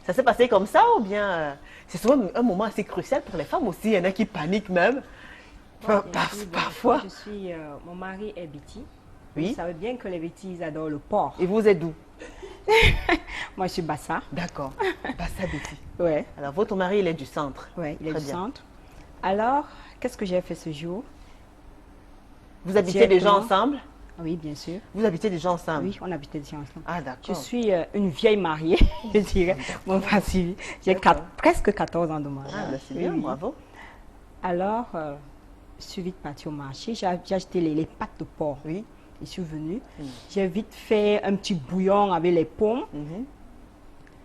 Ça s'est passé comme ça ou bien c'est souvent un moment assez crucial pour les femmes aussi. Il y en a qui paniquent même. Parfois. Mon mari est Biti. Oui. Vous savez bien que les Biti, ils adorent le porc. Et vous êtes d'où? Moi, je suis Bassa. D'accord. Bassa Biti. Ouais. Alors, votre mari, il est du centre. Oui, il est du centre. Alors, qu'est-ce que j'ai fait ce jour? Vous habitez déjà ensemble? Oui, bien sûr. Vous habitez déjà ensemble? Oui, on habitait déjà ensemble. Ah, d'accord. Je suis une vieille mariée, je dirais. Mon passé, j'ai presque 14 ans de mariage. Ah, ben c'est bien, bravo. Alors, je suis vite partie au marché. J'ai acheté les pâtes de porc. Oui. Je suis venue. J'ai vite fait un petit bouillon avec les pommes.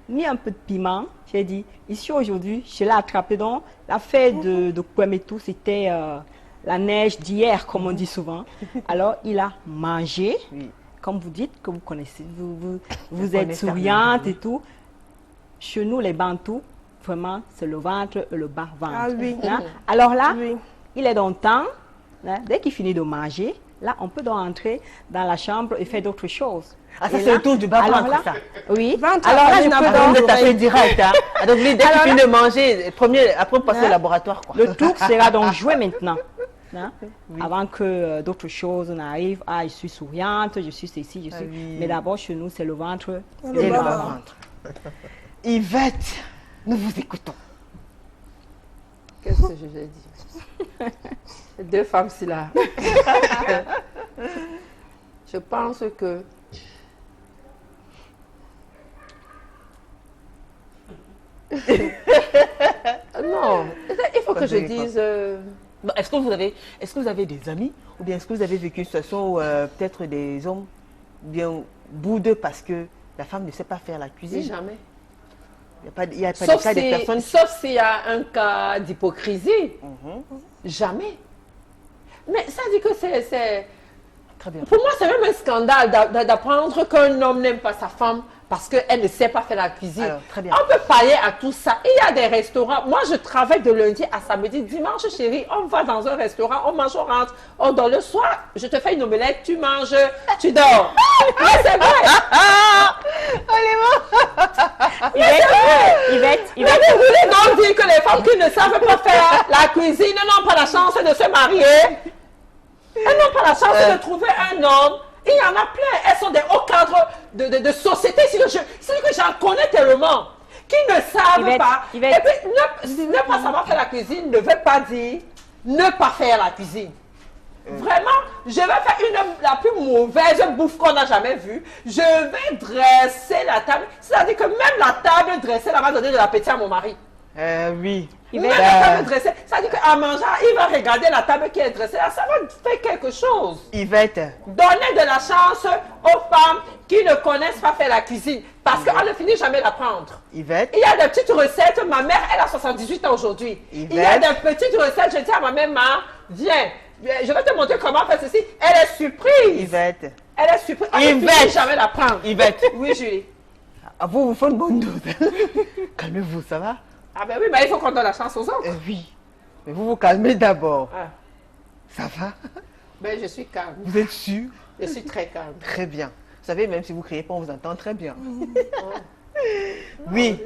Mis un peu de piment. J'ai dit, ici aujourd'hui, je l'ai attrapé. Donc, la fête de Kouemetou, c'était la neige d'hier, comme on dit souvent. Alors, il a mangé. Comme vous dites, que vous connaissez, vous êtes souriante et tout. Chez nous, les Bantous, vraiment, c'est le ventre et le bas-ventre. Ah oui. Hein? Alors là, il est dans le temps. Hein? Dès qu'il finit de manger, là, on peut donc entrer dans la chambre et faire d'autres choses. Ah, ça, c'est le tour du bas-ventre, ça? Oui. Alors là, je peux donc... Vous êtes appelé direct, hein? Donc, dès qu'il finit de manger, après, on passe au laboratoire, quoi. Le tour sera donc joué maintenant. Hein? Avant que d'autres choses n'arrivent. Ah, je suis souriante, je suis ceci, je suis... Mais d'abord, chez nous, c'est le ventre et le bas-ventre. Yvette, nous vous écoutons. Qu'est-ce que je vais dire? Ces deux femmes-ci là. Je pense que non, il faut que je dise. Est-ce que vous avez des amis ou bien est-ce que vous avez vécu une situation où peut-être des hommes bien boudeux parce que la femme ne sait pas faire la cuisine? Jamais. Il n'y a pas de cas des personnes... Sauf s'il y a un cas d'hypocrisie. Jamais. Mais ça dit que c'est... Très bien. Pour moi, c'est même un scandale d'apprendre qu'un homme n'aime pas sa femme parce qu'elle ne sait pas faire la cuisine. Alors, très bien. On peut pallier à tout ça. Il y a des restaurants. Moi, je travaille de lundi à samedi. Dimanche, chérie, on va dans un restaurant, on mange, on rentre, on dort. Le soir, je te fais une omelette, tu manges, tu dors. Mais c'est vrai. Yvette. Mais vous voulez donc dire que les femmes qui ne savent pas faire la cuisine n'ont pas la chance de se marier? Elles n'ont pas la chance de trouver un homme. Il y en a plein. Elles sont des hauts cadres de société. C'est que j'en connais tellement. Qui ne savent pas. Et puis, ne pas savoir faire la cuisine ne veut pas dire ne pas faire la cuisine. Vraiment, je vais faire la plus mauvaise bouffe qu'on n'a jamais vue. Je vais dresser la table. C'est-à-dire que même la table dressée, elle va donner de l'appétit à mon mari. Oui. Même la table dressée, c'est-à-dire qu'à manger, il va regarder la table qui est dressée. Là, ça va faire quelque chose. Yvette. Donnez de la chance aux femmes qui ne connaissent pas faire la cuisine. Parce qu'on ne finit jamais d'apprendre. Yvette. Il y a des petites recettes. Ma mère, elle a 78 ans aujourd'hui. Il y a des petites recettes. Je dis à ma mère, viens. Je vais te montrer comment faire ceci. Elle est surprise. Yvette. Elle est surprise. On ne finit jamais d'apprendre. Yvette. Oui, Julie. Ah, vous faites une bonne dose. Calmez-vous, ça va? Ah ben oui, mais il faut qu'on donne la chance aux autres. Oui. Mais vous vous calmez d'abord. Ah. Ça va? Ben je suis calme. Vous êtes sûr? Je suis très calme. Très bien. Vous savez, même si vous ne criez pas, on vous entend très bien. Oui,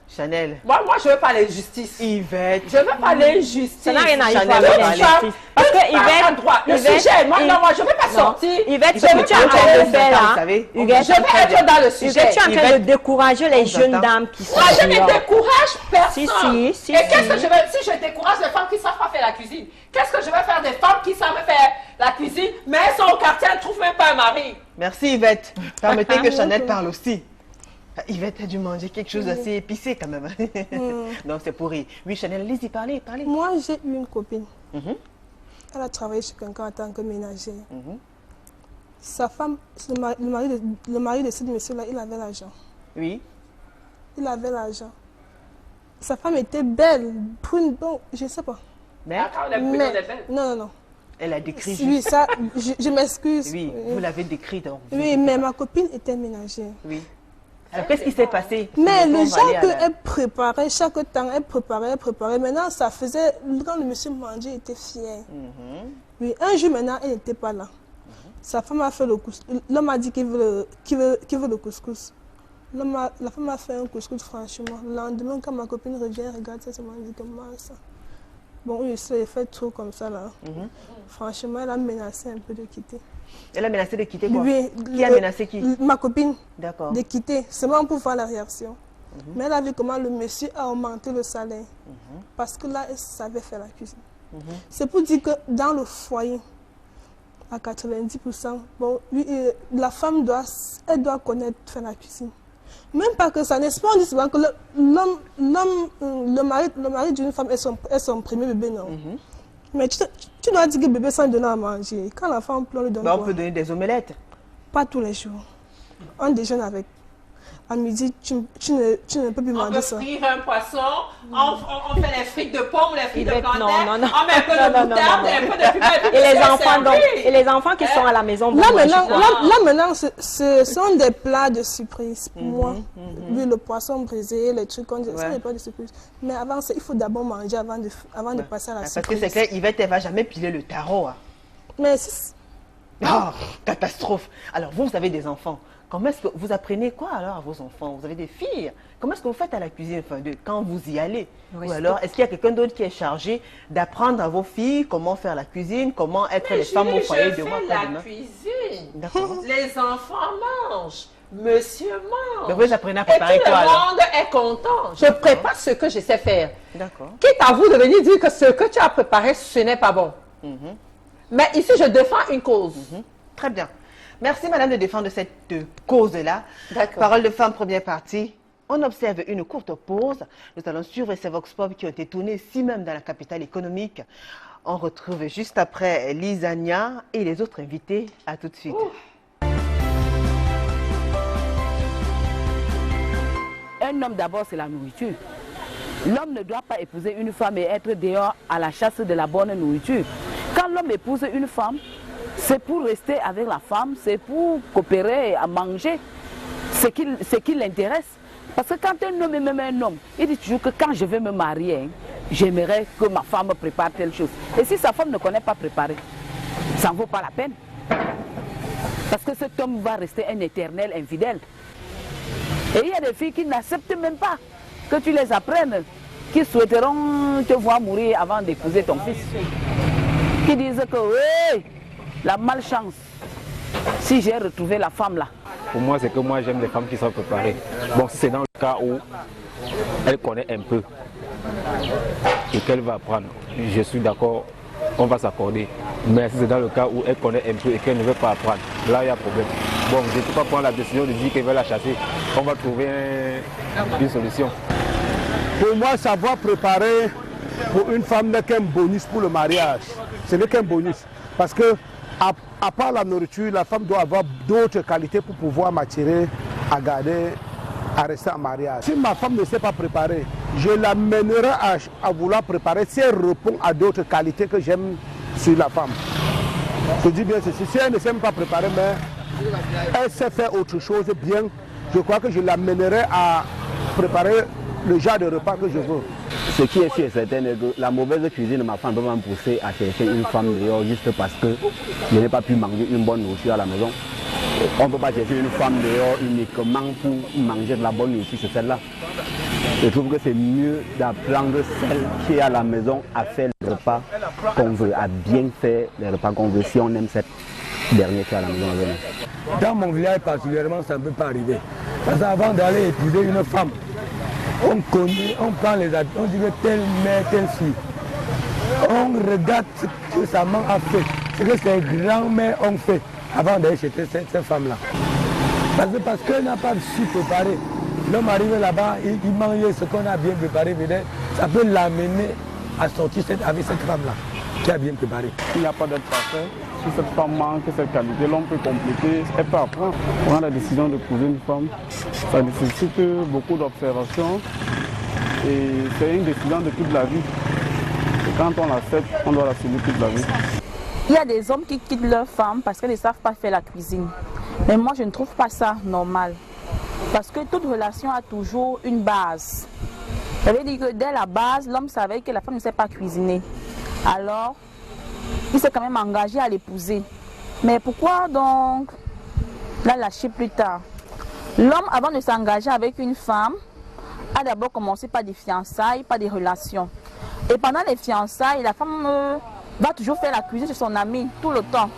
Chanel. Moi, je veux parler de justice. Yvette. Je veux parler de justice. Ça n'a rien à Chanel, voir va avec parler. la justice. Parce que Yvette, droit. Le sujet, moi, je ne veux pas sortir. Yvette, Je ce que veux tu es en pas train aller de faire vous là, savez. Yvette, Je veux être dans le sujet. Yvette, tu es en train de Yvette, décourager les on jeunes t'entend. dames qui sont Moi, je ne dehors. décourage personne. Si, Et qu'est-ce que je veux, si je décourage les femmes qui ne savent pas faire la cuisine, qu'est-ce que je vais faire des femmes qui savent faire la cuisine, mais elles sont au quartier, elles ne trouvent même pas un mari? Merci Yvette. Permettez que Chanel parle aussi. Yvette a dû manger quelque chose d'assez épicé quand même. Non, c'est pour rire. Oui, Chanel, allez-y, parlez. Moi, j'ai eu une copine. Mhm. Elle a travaillé chez quelqu'un en tant que ménagère. Mhm. Sa femme, le mari de ce monsieur-là, il avait l'argent. Oui. Il avait l'argent. Sa femme était belle, brune, bon, je ne sais pas. Mais Quand les Mais, brûlures des belles. non. elle a décrit Oui, juste. ça, je m'excuse. Oui, vous l'avez décrit donc. vous Oui, inquiétez mais pas. ma copine était ménagère. Oui. Alors, qu'est-ce qui s'est passé? Mais On le va genre aller à la- qu'elle préparait, chaque temps, elle préparait. Maintenant, ça faisait, quand le monsieur mangeait, il était fier. Mhm. Oui, un jour maintenant, elle n'était pas là. Sa femme a fait le couscous. L'homme a dit qu'il veut le couscous. La femme a fait un couscous, franchement. Le lendemain, quand ma copine revient, regarde ça, elle m'a dit comment ça. Bon, oui, ça, elle fait trop comme ça, là. Mhm. Franchement, elle a menacé un peu de quitter. Elle a menacé de quitter quoi? Oui, Qui a menacé qui? ma copine. D'accord. De quitter, seulement pour voir la réaction. Mais elle a vu comment le monsieur a augmenté le salaire. Parce que là, elle savait faire la cuisine. C'est pour dire que dans le foyer, à 90%, bon, oui, la femme doit connaître faire la cuisine. Même pas que ça, n'est-ce pas? On dit souvent que le mari d'une femme est son premier bébé, non? Mais tu dois dire que le bébé sans donner à manger. Quand la femme pleure, le donne Bah, on quoi? peut donner des omelettes. Pas tous les jours. On déjeune avec. À midi, tu ne peux plus On manger peut ça. frire un poisson, on fait les frites de pommes, les frites de Yvette, plantain, non. on met un peu de moutarde, un peu de piment. Et les enfants qui sont à la maison, Là bon, maintenant, ce sont des plats de surprise pour moi. Oui, le poisson brisé, les trucs, ce sont des plats de surprise. Mais avant ça, il faut d'abord manger avant de passer à la Parce surprise. que c'est clair, Yvette, elle va jamais piler le tarot. Hein. Mais si, Ah, catastrophe. Alors, vous avez des enfants. Comment est-ce que vous apprenez quoi alors à vos enfants? Vous avez des filles. Comment est-ce que vous faites à la cuisine quand vous y allez? Ou alors, est-ce qu'il y a quelqu'un d'autre qui est chargé d'apprendre à vos filles comment faire la cuisine, comment être les femmes au foyer de moi? Je fais la cuisine. D'accord. Les enfants mangent. Monsieur mange. Mais vous apprenez à Et préparer tout quoi le alors? monde est content. Je prépare ce que je sais faire. D'accord. Quitte à vous de venir dire que ce que tu as préparé, ce n'est pas bon. Mais ici, je défends une cause. Très bien. Merci madame de défendre cette cause-là. D'accord. Parole de femme, première partie. On observe une courte pause. Nous allons suivre ces vox pop qui ont été tournés ici même dans la capitale économique. On retrouve juste après Lisania et les autres invités. À tout de suite. Un homme d'abord, c'est la nourriture. L'homme ne doit pas épouser une femme et être dehors à la chasse de la bonne nourriture. Quand l'homme épouse une femme, c'est pour rester avec la femme, c'est pour coopérer à manger ce qui l'intéresse. Parce que quand un homme est même un homme, il dit toujours que quand je vais me marier, j'aimerais que ma femme prépare telle chose. Et si sa femme ne connaît pas préparer, ça ne vaut pas la peine. Parce que cet homme va rester un éternel infidèle. Et il y a des filles qui n'acceptent même pas que tu les apprennes, qui souhaiteront te voir mourir avant d'épouser ton fils. Qui disent que oui, la malchance, si j'ai retrouvé la femme là. Pour moi, c'est que moi j'aime les femmes qui sont préparées. Bon, c'est dans le cas où elle connaît un peu et qu'elle va apprendre. Je suis d'accord, on va s'accorder. Mais si c'est dans le cas où elle connaît un peu et qu'elle ne veut pas apprendre, là il y a problème. Bon, je ne peux pas prendre la décision de dire qu'elle va la chasser. On va trouver une solution. Pour moi, savoir préparer pour une femme n'est qu'un bonus pour le mariage. Ce n'est qu'un bonus. Parce que, à part la nourriture, la femme doit avoir d'autres qualités pour pouvoir m'attirer à garder, à rester en mariage. Si ma femme ne sait pas préparer, je l'amènerai à vouloir préparer si elle répond à d'autres qualités que j'aime sur la femme. Je dis bien ceci, si elle ne sait même pas préparer, mais elle sait faire autre chose bien, je crois que je l'amènerai à préparer le genre de repas que je veux. Ce qui est sûr et certain est que la mauvaise cuisine de ma femme peut me pousser à chercher une femme dehors juste parce que je n'ai pas pu manger une bonne nourriture à la maison. On ne peut pas chercher une femme dehors uniquement pour manger de la bonne nourriture, c'est celle-là. Je trouve que c'est mieux d'apprendre celle qui est à la maison à faire le repas qu'on veut, à bien faire les repas qu'on veut si on aime cette dernière qui est à la maison. Dans mon village particulièrement, ça ne peut pas arriver. Parce qu'avant d'aller épouser une femme, on connaît, on prend les habits, on dit que telle mère, telle fille. On regarde ce que sa maman a fait, ce que ses grands-mères ont fait avant d'aller chez cette femme-là. Parce qu'elle n'a pas su préparer. L'homme arrive là-bas, il mange ce qu'on a bien préparé, ça peut l'amener à sortir avec cette femme-là qui a bien préparé. Il n'y a pas d'être parfait. Si cette femme manque cette qualité, l'homme peut compléter, elle peut apprendre. Prendre la décision d'épouser une femme, ça nécessite beaucoup d'observation et c'est une décision de toute la vie. Et quand on l'accepte, on doit la subir toute la vie. Il y a des hommes qui quittent leur femme parce qu'ils ne savent pas faire la cuisine. Mais moi, je ne trouve pas ça normal. Parce que toute relation a toujours une base. Ça veut dire que dès la base, l'homme savait que la femme ne sait pas cuisiner. Alors, il s'est quand même engagé à l'épouser. Mais pourquoi donc la lâcher plus tard? L'homme, avant de s'engager avec une femme, a d'abord commencé par des fiançailles, par des relations. Et pendant les fiançailles, la femme va toujours faire la cuisine chez son ami tout le temps.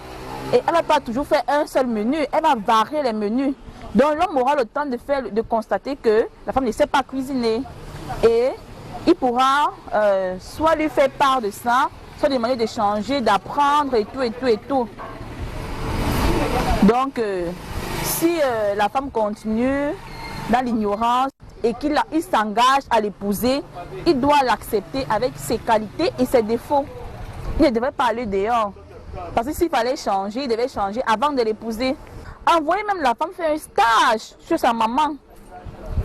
Et elle ne va pas toujours faire un seul menu, elle va varier les menus. Donc l'homme aura le temps de constater que la femme ne sait pas cuisiner. Et il pourra soit lui faire part de ça, soit demander de changer, d'apprendre et tout. Donc si la femme continue dans l'ignorance et qu'il s'engage à l'épouser, il doit l'accepter avec ses qualités et ses défauts. Il ne devrait pas aller dehors. Parce que s'il fallait changer, il devait changer avant de l'épouser. Envoyer même la femme faire un stage sur sa maman.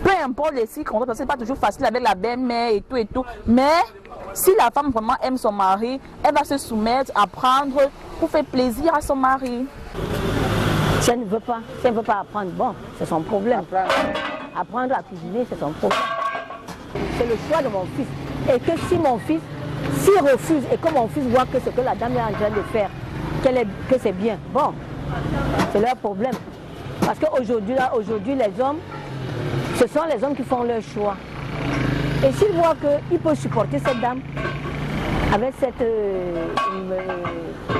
Peu importe les circonstances, parce que ce n'est pas toujours facile avec la belle-mère et tout. Mais si la femme vraiment aime son mari, elle va se soumettre, apprendre pour faire plaisir à son mari. Si elle ne veut pas, apprendre, bon, c'est son problème. Apprendre à cuisiner, c'est son problème. C'est le choix de mon fils. Et que si mon fils, s'il refuse et que mon fils voit que ce que la dame est en train de faire, que c'est bien, bon, c'est leur problème. Parce qu'aujourd'hui, les hommes, ce sont les hommes qui font leur choix. Et s'ils voient qu'ils peuvent supporter cette dame avec cette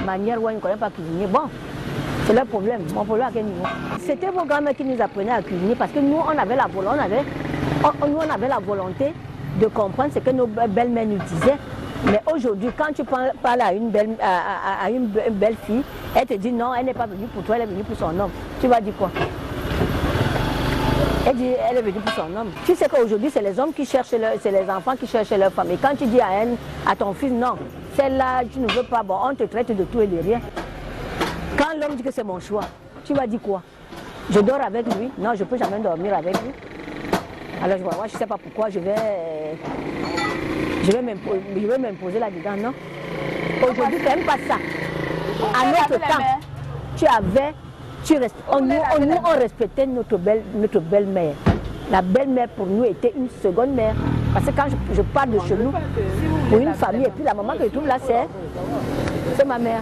manière où elle ne connaît pas cuisiner, bon, c'est leur problème. Mon problème à quel niveau? C'était vos grands-mères qui nous apprenaient à cuisiner parce que nous, on avait la volonté de comprendre ce que nos belles-mères nous disaient. Mais aujourd'hui, quand tu parles à une belle fille, elle te dit non, elle n'est pas venue pour toi, elle est venue pour son homme. Tu vas dire quoi? Elle dit elle est venue pour son homme. Tu sais qu'aujourd'hui, c'est les hommes qui cherchent, c'est les enfants qui cherchent leur femme. Et quand tu dis à ton fils non, celle-là, tu ne veux pas, bon, on te traite de tout et de rien. Quand l'homme dit que c'est mon choix, tu vas dire quoi? Je dors avec lui? Non, je ne peux jamais dormir avec lui. Alors moi, je ne sais pas pourquoi je vais m'imposer là-dedans, non? Aujourd'hui, tu n'aimes pas ça. À notre temps, on respectait notre belle-mère. La belle-mère pour nous était une seconde mère. Parce que quand je parle de chez nous, pour une famille, et puis la maman que je trouve là, c'est ma mère.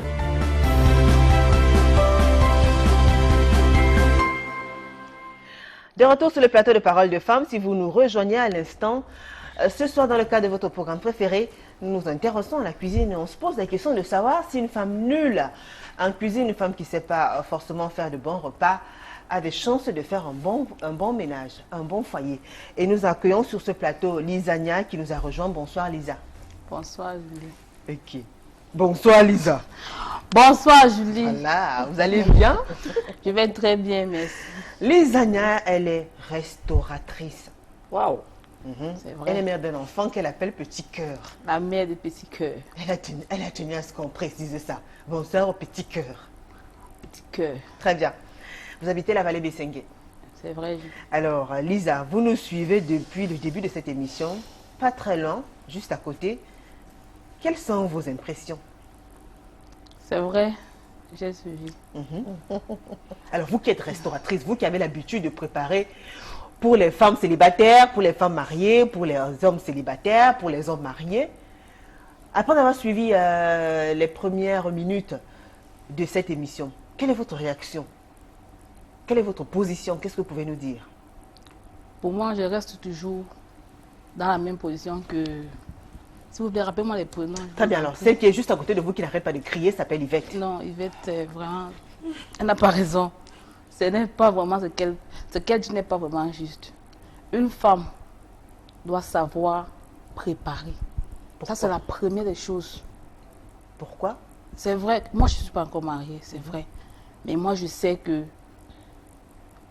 De retour sur le plateau de Parole de Femmes, si vous nous rejoignez à l'instant, ce soir dans le cadre de votre programme préféré, nous nous intéressons à la cuisine et on se pose la question de savoir si une femme nulle en cuisine, une femme qui ne sait pas forcément faire de bons repas, a des chances de faire un bon ménage, un bon foyer. Et nous accueillons sur ce plateau Lisa Nia qui nous a rejoint. Bonsoir Lisa. Bonsoir Julie. Ok. Bonsoir Lisa. Bonsoir Julie. Voilà, vous allez bien? Je vais très bien, merci. Lisa Nia, elle est restauratrice. Waouh. C'est vrai. Elle est mère d'un enfant qu'elle appelle Petit Cœur. La mère de Petit Cœur. Elle a tenu à ce qu'on précise ça. Bonsoir au Petit Cœur. Petit Cœur. Très bien. Vous habitez la vallée Bessengue. C'est vrai. Alors Lisa, vous nous suivez depuis le début de cette émission, pas très loin, juste à côté. Quelles sont vos impressions? C'est vrai. j'ai suivi. Alors, vous qui êtes restauratrice, vous qui avez l'habitude de préparer pour les femmes célibataires, pour les femmes mariées, pour les hommes célibataires, pour les hommes mariés, après avoir suivi les premières minutes de cette émission, quelle est votre réaction? Quelle est votre position? Qu'est-ce que vous pouvez nous dire? Pour moi, je reste toujours dans la même position que... S'il vous plaît, rappelez-moi les prénoms. Très bien, alors, celle qui est juste à côté de vous, qui n'arrête pas de crier, s'appelle Yvette. Non, Yvette, vraiment, elle n'a pas raison. Ce n'est pas vraiment ce qu'elle dit n'est pas vraiment juste. Une femme doit savoir préparer. Pourquoi? Ça, c'est la première des choses. Pourquoi? C'est vrai, moi, je ne suis pas encore mariée, c'est vrai. Mais moi, je sais que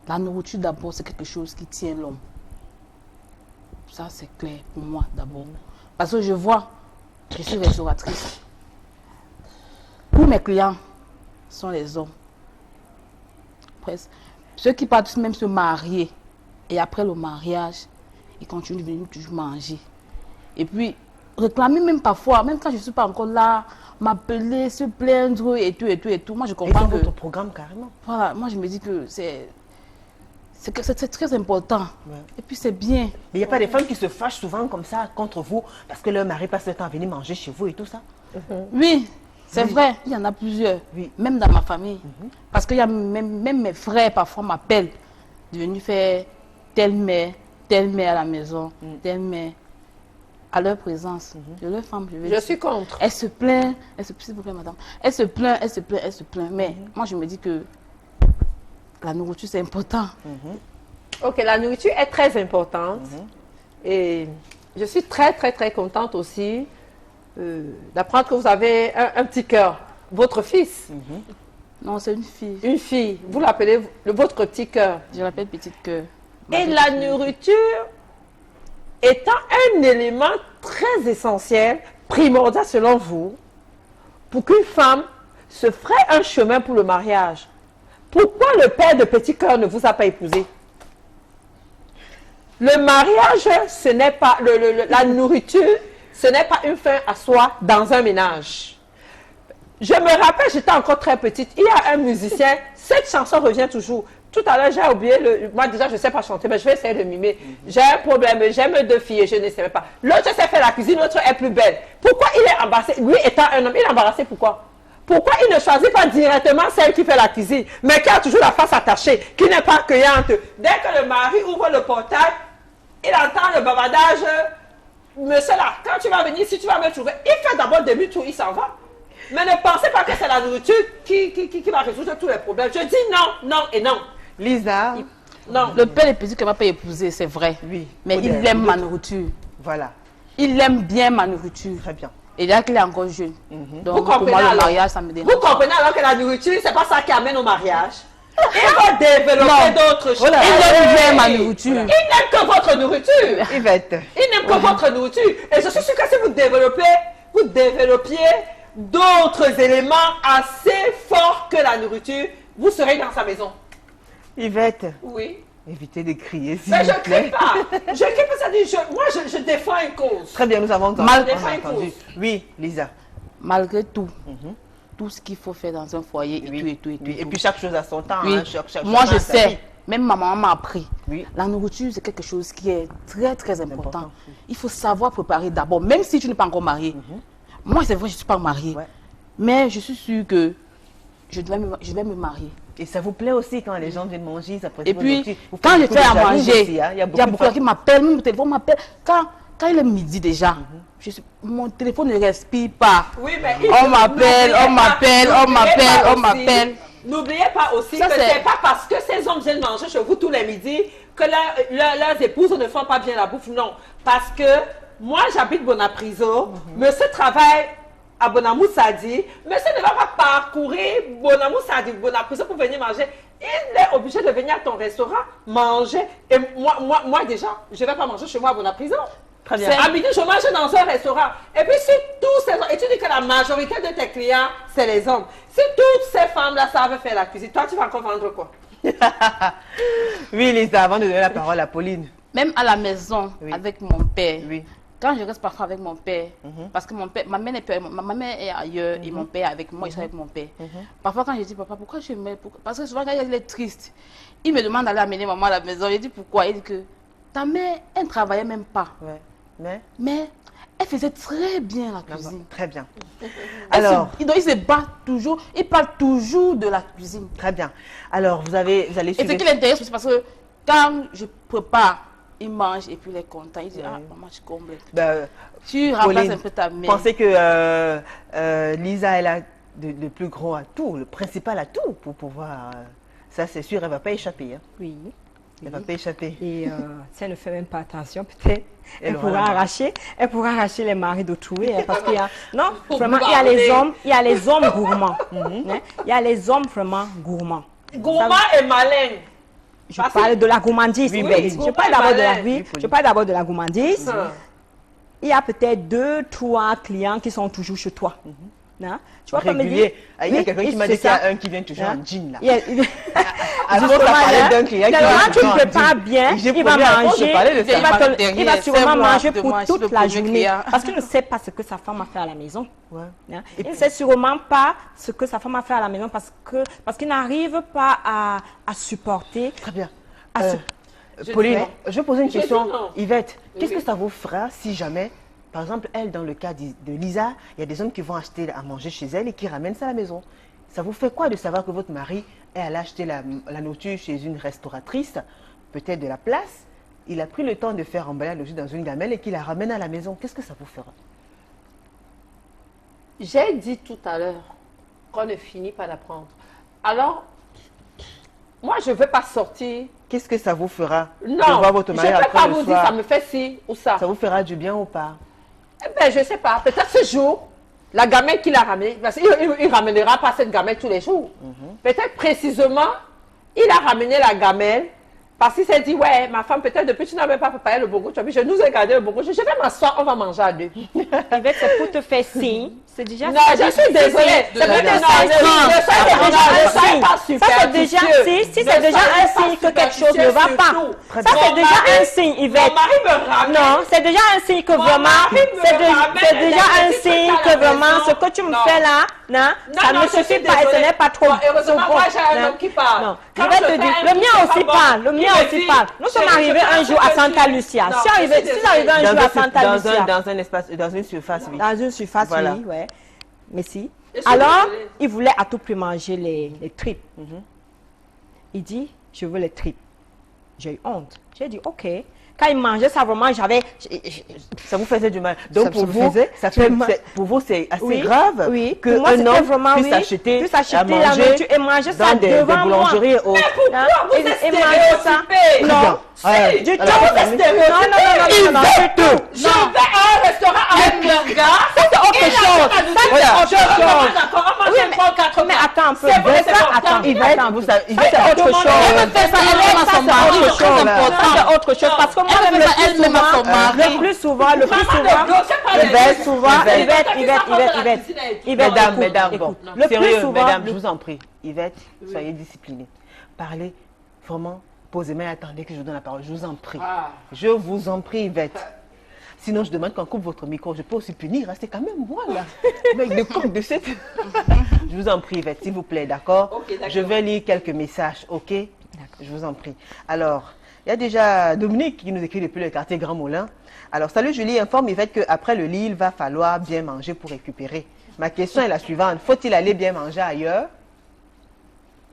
la nourriture, d'abord, c'est quelque chose qui tient l'homme. Ça, c'est clair pour moi, d'abord. Parce que je vois, je suis restauratrice. Tous mes clients sont les hommes. Presque. Ceux qui partent même se marier. Et après le mariage, ils continuent de venir toujours manger. Et puis, réclamer même parfois, même quand je ne suis pas encore là, m'appeler, se plaindre et tout, et tout, et tout. Moi, je comprends que... votre programme, carrément. Voilà, moi, je me dis que c'est très important. Ouais. Et puis c'est bien. Mais il n'y a pas des femmes qui se fâchent souvent comme ça contre vous parce que leur mari passe le temps à venir manger chez vous et tout ça? Oui, c'est vrai. Il y en a plusieurs. Oui. Même dans ma famille. Parce que y a même mes frères parfois m'appellent de venir faire telle mère à la maison, telle mère à leur présence. De leur femme, je suis contre. Elle se plaint, s'il vous plaît, madame. Elle se plaint. Mais moi, je me dis que la nourriture, c'est important. Ok, la nourriture est très importante. Et je suis très contente aussi d'apprendre que vous avez un petit cœur. Votre fils? Non, c'est une fille. Une fille. Vous l'appelez votre petit cœur? Je l'appelle petit cœur. Et la nourriture étant un élément très essentiel, primordial selon vous, pour qu'une femme se ferait un chemin pour le mariage. Pourquoi le père de petit cœur ne vous a pas épousé? Le mariage, ce n'est pas la nourriture, ce n'est pas une fin à soi dans un ménage. Je me rappelle, j'étais encore très petite, il y a un musicien, cette chanson revient toujours. Tout à l'heure, j'ai oublié, moi déjà je ne sais pas chanter, mais je vais essayer de mimer. J'ai un problème, j'aime deux filles et je ne sais pas. L'autre sait faire la cuisine, l'autre est plus belle. Pourquoi il est embarrassé? Lui étant un homme, il est embarrassé pourquoi? Pourquoi il ne choisit pas directement celle qui fait la cuisine, mais qui a toujours la face attachée, qui n'est pas accueillante? Dès que le mari ouvre le portail, il entend le bavardage. Monsieur là, quand tu vas venir, si tu vas me trouver, il fait d'abord demi-tour, il s'en va. Mais ne pensez pas que c'est la nourriture qui va résoudre tous les problèmes. Je dis non, non et non. Lisa, non. Le père est petit que ne va pas épouser, c'est vrai. Oui. Mais il aime ma nourriture. Voilà. Il aime bien ma nourriture. Très bien. Et là qu'il est encore jeune. Donc, vous comprenez, pour moi, le alors, mariage, ça me dérange. vous comprenez alors que la nourriture, c'est pas ça qui amène au mariage. Il va développer d'autres choses. Il aime bien ma nourriture. Il n'aime que votre nourriture. Yvette. Il n'aime que votre nourriture. Et je suis sûre que si vous développiez d'autres éléments assez forts que la nourriture, vous serez dans sa maison. Yvette. Oui. Évitez de crier, s'il vous plaît. Mais je ne crie pas. Je crie pas, ça dit, moi, je défends une cause. Très bien, nous avons entendu. Oui, Lisa. Malgré tout, tout ce qu'il faut faire dans un foyer, et tout. Et puis chaque chose a son temps. Oui. Hein, chaque moi, je sais. Même ma maman m'a appris. Oui. La nourriture, c'est quelque chose qui est très important. Il faut savoir préparer d'abord, même si tu n'es pas encore marié. Moi, c'est vrai, je ne suis pas mariée. Ouais. Mais je suis sûre que je vais me marier. Et ça vous plaît aussi quand les gens viennent manger, ça et puis, quand je fais à manger, il y a beaucoup de gens qui m'appellent, mon téléphone m'appelle. Quand il est midi déjà, mon téléphone ne respire pas. Oui, mais on m'appelle. N'oubliez pas aussi que ce n'est pas parce que ces hommes viennent manger chez vous tous les midis que leurs épouses ne font pas bien la bouffe. Non, parce que moi, j'habite Bonapriso, monsieur travaille à Bonamoussadi, monsieur ne va pas parcourir Bonamoussadi, Bonapriso pour venir manger. Il est obligé de venir à ton restaurant manger. Et moi déjà, je ne vais pas manger chez moi à Bonapriso. Très bien. À midi, je mange dans un restaurant. Et puis, si tous ces hommes, et tu dis que la majorité de tes clients, c'est les hommes. Si toutes ces femmes-là savent faire la cuisine, toi, tu vas encore vendre quoi? Oui, Lisa, avant de donner la parole à Pauline. Même à la maison, avec mon père, quand je reste parfois avec mon père, parce que ma mère est ailleurs et mon père est avec moi, je suis avec mon père. Parfois quand je dis papa, pourquoi je mets, parce que souvent quand il est triste, il me demande d'aller amener maman à la maison. Je dis pourquoi? Il dit que ta mère, elle ne travaillait même pas. Ouais. Mais elle faisait très bien la cuisine. Très bien. Alors, il se bat toujours, il parle toujours de la cuisine. Très bien. Alors, vous allez suivre. Et ce qui l'intéresse, c'est parce que quand je prépare, il mange et puis il est content. Il dit, ah, maman, tu combles. Tu remplaces un peu ta mère. Pensez que Lisa, elle a le plus gros atout, le principal atout pour pouvoir... ça, c'est sûr, elle ne va pas échapper. Hein. Oui. Elle ne va pas échapper. Et si elle ne fait même pas attention, peut-être elle pourra arracher les maris d'autrui. Hein, parce qu'il y a... Non, vraiment, il y a les hommes gourmands. Hein, il y a les hommes vraiment gourmands. Gourmand et malin. Je parle de la gourmandise. Je parle d'abord de la gourmandise. Il y a peut-être 2, 3 clients qui sont toujours chez toi. Hein? Tu vois, régulier. Il y a quelqu'un qui m'a dit qu'il y a un qui vient toujours en jean. Là. Quand tu ne prépares bien, il va manger. Il va sûrement manger pour toute la journée. Parce qu'il ne sait pas ce que sa femme a fait à la maison. Hein? Il ne sait sûrement pas ce que sa femme a fait à la maison parce qu'il n'arrive pas à supporter. Très bien. Pauline, je vais poser une question. Yvette, qu'est-ce que ça vous fera si jamais... Par exemple, elle, dans le cas de Lisa, il y a des hommes qui vont acheter à manger chez elle et qui ramènent ça à la maison. Ça vous fait quoi de savoir que votre mari est allé acheter la nourriture chez une restauratrice, peut-être de la place, il a pris le temps de faire emballer la nourriture dans une gamelle et qu'il la ramène à la maison? Qu'est-ce que ça vous fera? J'ai dit tout à l'heure qu'on ne finit pas d'apprendre. Alors, moi, je ne veux pas sortir. Qu'est-ce que ça vous fera? Non, je ne peux pas vous dire ça me fait ci ou ça. Ça vous fera du bien ou pas? Eh bien, je ne sais pas. Peut-être ce jour, la gamelle qu'il a ramenée, parce qu'il ne ramènera pas cette gamelle tous les jours. Peut-être précisément, il a ramené la gamelle parce qu'il s'est dit, ouais, ma femme, peut-être depuis tu n'as même pas préparé le bourgogne, je nous ai gardé le bourgogne, je vais m'asseoir, on va manger à 2. Avec c'est pour te faire signe. C'est déjà non, je suis désolée. C'est déjà un signe. Si c'est déjà un signe que quelque chose ne va pas. Ça, c'est déjà un signe, Yvette. Non, c'est déjà un signe que vraiment. C'est déjà un signe que vraiment ce que tu me fais là, ça ne suffit pas et ce n'est pas trop. Heureusement, moi j'ai un homme qui parle. Je vais te dire, le mien aussi parle. Le mien aussi parle. Nous sommes arrivés un jour à Santa Lucia. Si arrivé un jour à Santa Lucia. Dans un espace, dans une surface, oui. Dans une surface, oui, ouais. Mais si. Alors, il voulait à tout prix manger les tripes. Il dit, je veux les tripes. J'ai eu honte. J'ai dit, ok. Quand il mangeait ça, vraiment, j'avais... Ça vous faisait du mal. Donc, pour vous, c'est assez grave qu'un homme puisse acheter la nourriture et manger ça devant moi. Mais pourquoi vous êtes stéréotypé? Non. Du tout. Non. Je vais à un restaurant avec mon gars. Ça, c'est autre chose. Mais attends un peu. C'est autre chose. C'est autre chose. Parce que moi, le plus souvent, mesdames, bon, sérieux, mesdames, je vous en prie, Yvette, soyez disciplinée. Parlez vraiment posément et attendez que je vous donne la parole. Je vous en prie. Je vous en prie, Yvette. Sinon, je demande qu'on coupe votre micro. Je peux aussi punir. C'est quand même moi, là. Avec le compte de cette... Je vous en prie, Yvette, s'il vous plaît, d'accord? Je vais lire quelques messages, ok? Je vous en prie. Alors, il y a déjà Dominique qui nous écrit depuis le quartier Grand Moulin. Alors, salut Julie, informe Yvette qu'après le lit, il va falloir bien manger pour récupérer. Ma question est la suivante. Faut-il aller bien manger ailleurs?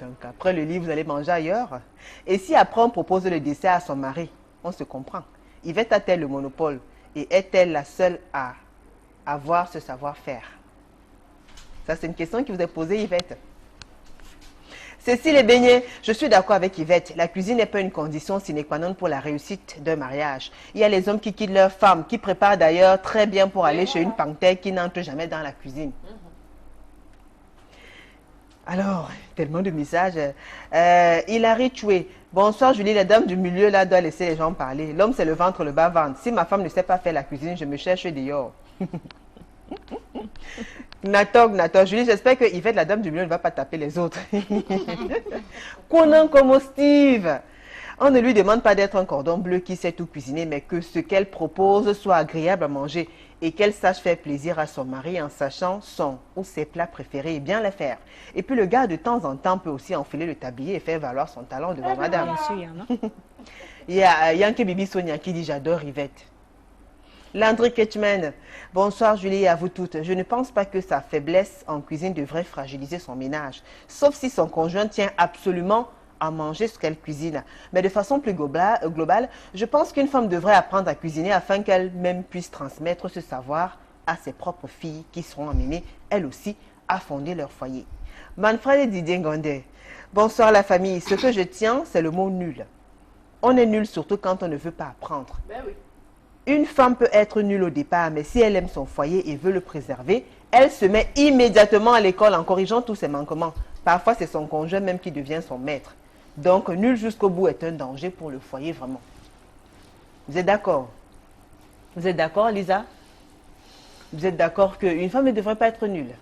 Donc, après le lit, vous allez manger ailleurs. Et si après, on propose le dessert à son mari, on se comprend. Yvette a-t-elle le monopole? Et est-elle la seule à avoir ce savoir-faire? Ça, c'est une question qui vous est posée, Yvette. Cécile et beignets, je suis d'accord avec Yvette. La cuisine n'est pas une condition sine qua non pour la réussite d'un mariage. Il y a les hommes qui quittent leur femme, qui préparent d'ailleurs très bien pour aller chez une panthère qui n'entre jamais dans la cuisine. Alors, tellement de messages. Hilary Choué. Bonsoir Julie, la dame du milieu là doit laisser les gens parler. L'homme c'est le ventre, le bas-ventre. Si ma femme ne sait pas faire la cuisine, je me cherche dehors. Natok, Julie, j'espère que Yvette, la dame du milieu, ne va pas taper les autres. Conan comme Steve. On ne lui demande pas d'être un cordon bleu qui sait tout cuisiner, mais que ce qu'elle propose soit agréable à manger et qu'elle sache faire plaisir à son mari en sachant son ou ses plats préférés et bien les faire. Et puis le gars, de temps en temps, peut aussi enfiler le tablier et faire valoir son talent devant madame. Bien sûr, il y en a. Il y a Yanké Bibi Sonia qui dit « J'adore Yvette ». Landry Ketchman, bonsoir Julie et à vous toutes. Je ne pense pas que sa faiblesse en cuisine devrait fragiliser son ménage, sauf si son conjoint tient absolument à manger ce qu'elle cuisine. Mais de façon plus globale, je pense qu'une femme devrait apprendre à cuisiner afin qu'elle-même puisse transmettre ce savoir à ses propres filles qui seront amenées, elles aussi, à fonder leur foyer. Manfred Didier Gondé, bonsoir la famille. Ce que je tiens, c'est le mot nul. On est nul surtout quand on ne veut pas apprendre. Ben oui. Une femme peut être nulle au départ, mais si elle aime son foyer et veut le préserver, elle se met immédiatement à l'école en corrigeant tous ses manquements. Parfois, c'est son conjoint même qui devient son maître. Donc, nul jusqu'au bout est un danger pour le foyer, vraiment. Vous êtes d'accord? Vous êtes d'accord, Lisa? Vous êtes d'accord qu'une femme ne devrait pas être nulle?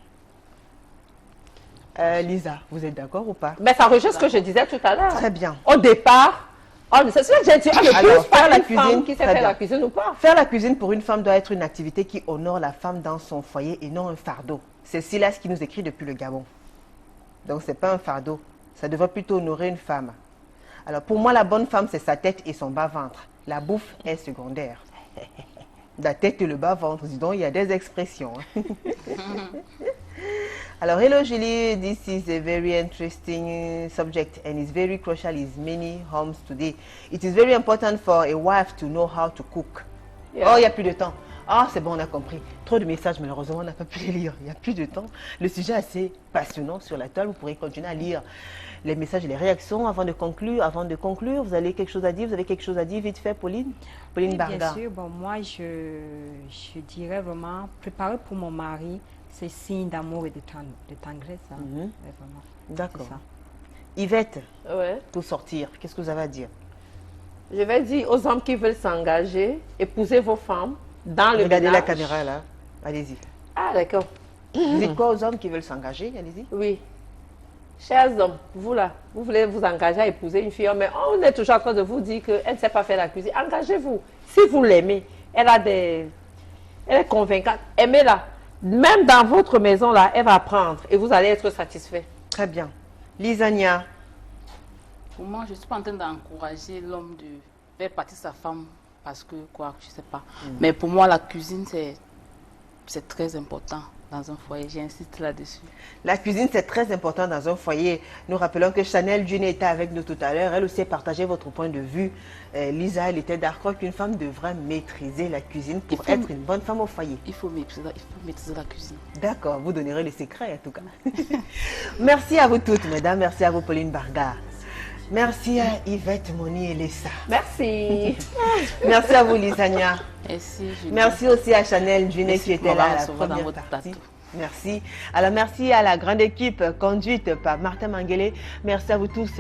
Lisa, vous êtes d'accord ou pas? Mais ça rejoint ce que je disais tout à l'heure. Très bien. Au départ, c'est ce que j'ai dit. Alors, faire la cuisine, cuisine, qui sait faire la cuisine ou pas? Faire la cuisine pour une femme doit être une activité qui honore la femme dans son foyer et non un fardeau. C'est Silas qui nous écrit depuis le Gabon. Donc, ce n'est pas un fardeau. Ça devrait plutôt honorer une femme. Alors, pour moi, la bonne femme, c'est sa tête et son bas-ventre. La bouffe est secondaire. La tête et le bas-ventre, dis donc, il y a des expressions. Alors, hello Julie, this is a very interesting subject and it's very crucial in many homes today. It is very important for a wife to know how to cook. Yeah. Oh, il n'y a plus de temps. Ah, c'est bon, on a compris. Trop de messages, malheureusement, on n'a pas pu les lire. Il n'y a plus de temps. Le sujet est assez passionnant sur la toile. Vous pourrez continuer à lire les messages et les réactions avant de conclure. Vous avez quelque chose à dire? Vous avez quelque chose à dire vite fait, Pauline? Pauline oui, Barga. Bien sûr. Bon, moi, je dirais vraiment, préparer pour mon mari, c'est signe d'amour et de tendresse. Hein. D'accord. Yvette, ouais. Pour sortir, qu'est-ce que vous avez à dire? Je vais dire aux hommes qui veulent s'engager, épousez vos femmes dans le Regardez ménage. la caméra là, allez-y. Ah d'accord. Vous dites quoi aux hommes qui veulent s'engager? Allez-y. Oui. Chers hommes, vous là, vous voulez vous engager à épouser une fille, mais on est toujours en train de vous dire qu'elle ne sait pas faire la cuisine. Engagez-vous. Si vous l'aimez, elle est convaincante, aimez-la. Même dans votre maison là, elle va apprendre et vous allez être satisfait. Très bien. Lisania. Pour moi, je ne suis pas en train d'encourager l'homme de faire partir sa femme parce que quoi, je ne sais pas. Mais pour moi, la cuisine, c'est très important dans un foyer. J'insiste là-dessus. La cuisine, c'est très important dans un foyer. Nous rappelons que Chanel June était avec nous tout à l'heure. Elle aussi a partagé votre point de vue. Lisa, elle était d'accord qu'une femme devrait maîtriser la cuisine pour être une bonne femme au foyer. Il faut maîtriser la cuisine. D'accord, vous donnerez les secrets en tout cas. Merci à vous toutes, mesdames. Merci à vous, Pauline Barga. Merci à Yvette, Moni et Lessa. Merci. Merci à vous, Lisania. Merci, Julie. Merci aussi à Chanel Junet qui était là à la dans première votre partie. plateau. Merci. Alors, merci à la grande équipe conduite par Martin Manguele. Merci à vous tous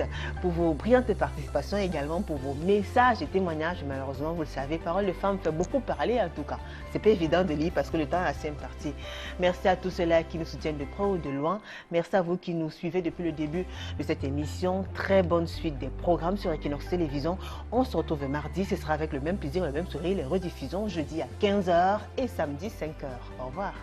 pour vos brillantes participations, également pour vos messages et témoignages. Malheureusement, vous le savez, Parole de Femme fait beaucoup parler en tout cas. C'est pas évident de lire parce que le temps est assez imparti. Merci à tous ceux-là qui nous soutiennent de près ou de loin. Merci à vous qui nous suivez depuis le début de cette émission. Très bonne suite des programmes sur Equinox Télévision. On se retrouve mardi. Ce sera avec le même plaisir, le même sourire. Les rediffusions jeudi à 15h et samedi 5h. Au revoir.